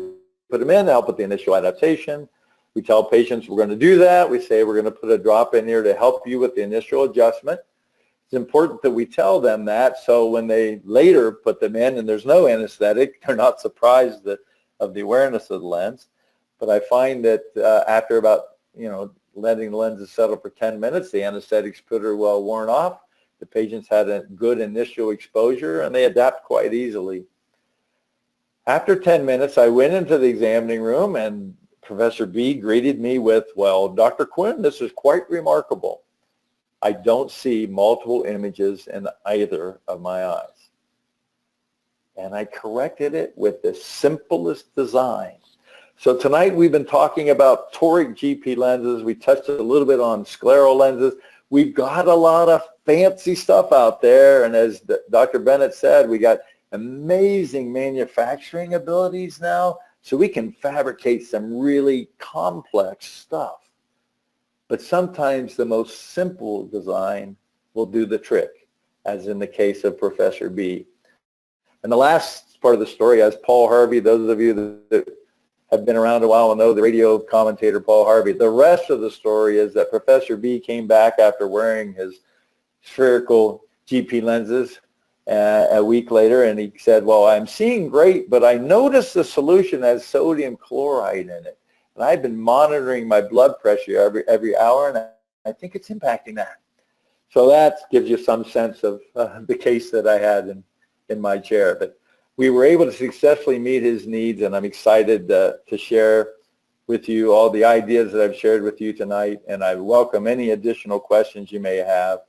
put them in to help with the initial adaptation. We tell patients we're going to do that. We say we're going to put a drop in here to help you with the initial adjustment. It's important that we tell them that, so when they later put them in and there's no anesthetic, they're not surprised of the awareness of the lens. But I find that after about, letting the lenses settle for 10 minutes, the anesthetics pretty well worn off. The patients had a good initial exposure, and they adapt quite easily. After 10 minutes, I went into the examining room, and Professor B greeted me with, well, Dr. Quinn, this is quite remarkable. I don't see multiple images in either of my eyes. And I corrected it with the simplest design. So tonight we've been talking about toric GP lenses. We touched a little bit on scleral lenses. We've got a lot of fancy stuff out there. And as Dr. Bennett said, we got amazing manufacturing abilities now. So we can fabricate some really complex stuff. but sometimes the most simple design will do the trick, as in the case of Professor B. And the last part of the story, as Paul Harvey, those of you that have been around a while will know the radio commentator Paul Harvey. The rest of the story is that Professor B came back after wearing his spherical GP lenses a week later, and he said, well, I'm seeing great, but I noticed the solution has sodium chloride in it. And I've been monitoring my blood pressure every hour, and I think it's impacting that. So that gives you some sense of the case that I had in my chair. But we were able to successfully meet his needs, and I'm excited to share with you all the ideas that I've shared with you tonight, and I welcome any additional questions you may have.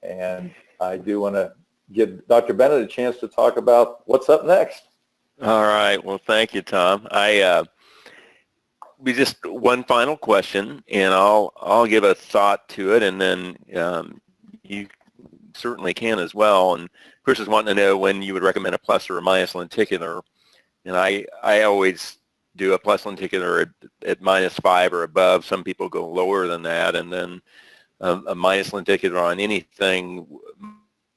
And I do want to give Dr. Bennett a chance to talk about what's up next. All right. Well, thank you, Tom. We just one final question, and I'll give a thought to it, and then you certainly can as well. And Chris is wanting to know when you would recommend a plus or a minus lenticular, and I always do a plus lenticular at -5 or above. Some people go lower than that, and then a minus lenticular on anything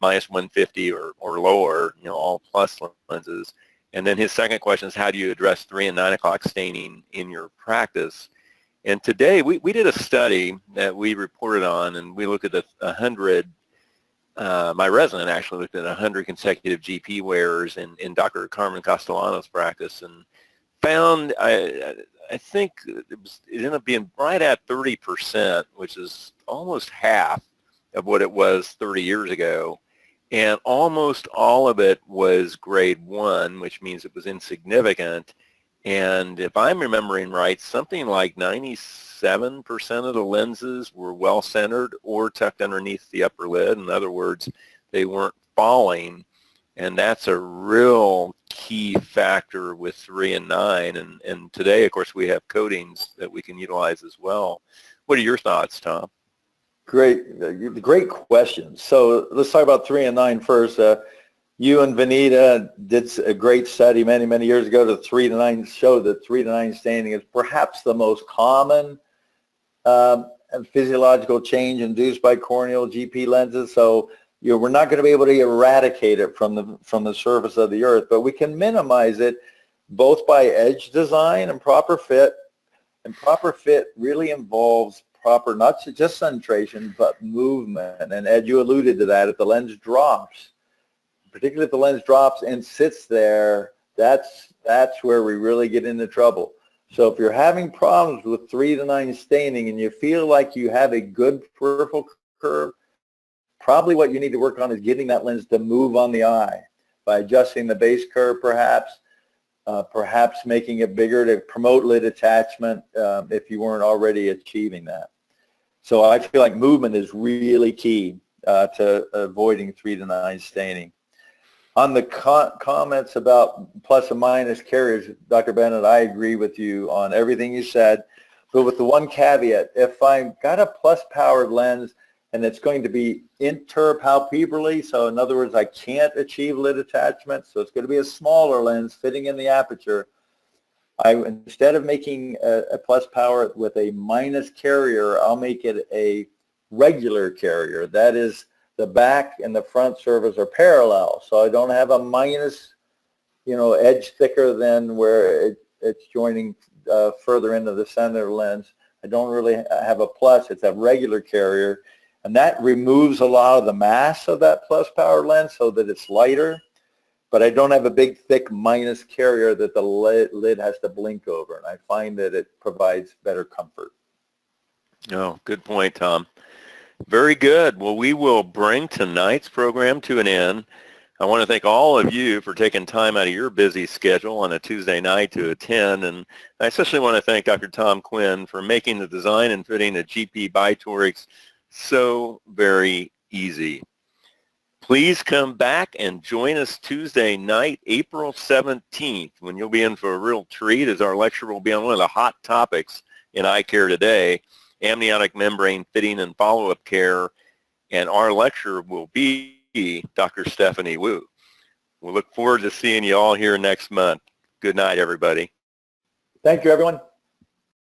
-150 or lower, all plus lenses. And then his second question is, how do you address 3 and 9 o'clock staining in your practice? And today we did a study that we reported on, and we looked at 100, my resident actually looked at 100 consecutive GP wearers in Dr. Carmen Castellano's practice, and found, I think it ended up being right at 30%, which is almost half of what it was 30 years ago. And almost all of it was grade 1, which means it was insignificant. And if I'm remembering right, something like 97% of the lenses were well-centered or tucked underneath the upper lid. In other words, they weren't falling. And that's a real key factor with 3 and 9. And today, of course, we have coatings that we can utilize as well. What are your thoughts, Tom? Great question. So let's talk about 3 and 9 first. You and Vanita did a great study many years ago. The 3 to 9 showed that 3 to 9 staining is perhaps the most common physiological change induced by corneal GP lenses. So we're not going to be able to eradicate it from the surface of the earth, but we can minimize it both by edge design and proper fit. And proper fit really involves proper, not just centration, but movement. And Ed, you alluded to that. If the lens drops, particularly if the lens drops and sits there, that's where we really get into trouble. So if you're having problems with 3 to 9 staining and you feel like you have a good peripheral curve, probably what you need to work on is getting that lens to move on the eye by adjusting the base curve, perhaps making it bigger to promote lid attachment if you weren't already achieving that. So I feel like movement is really key to avoiding 3 to 9 staining. On the comments about plus and minus carriers, Dr. Bennett, I agree with you on everything you said, but with the one caveat: if I've got a plus powered lens and it's going to be interpalpebrally, so in other words, I can't achieve lid attachment, so it's going to be a smaller lens fitting in the aperture, instead of making a plus power with a minus carrier, I'll make it a regular carrier. That is, the back and the front surface are parallel, so I don't have a minus, edge thicker than where it's joining further into the center of the lens. I don't really have a plus. It's a regular carrier, and that removes a lot of the mass of that plus power lens so that it's lighter. But I don't have a big, thick minus carrier that the lid has to blink over, and I find that it provides better comfort. Oh, good point, Tom. Very good. Well, we will bring tonight's program to an end. I want to thank all of you for taking time out of your busy schedule on a Tuesday night to attend, and I especially want to thank Dr. Tom Quinn for making the design and fitting of GP by Toric so very easy. Please come back and join us Tuesday night, April 17th, when you'll be in for a real treat, as our lecture will be on one of the hot topics in eye care today, amniotic membrane fitting and follow-up care, and our lecturer will be Dr. Stephanie Wu. We'll look forward to seeing you all here next month. Good night, everybody. Thank you, everyone.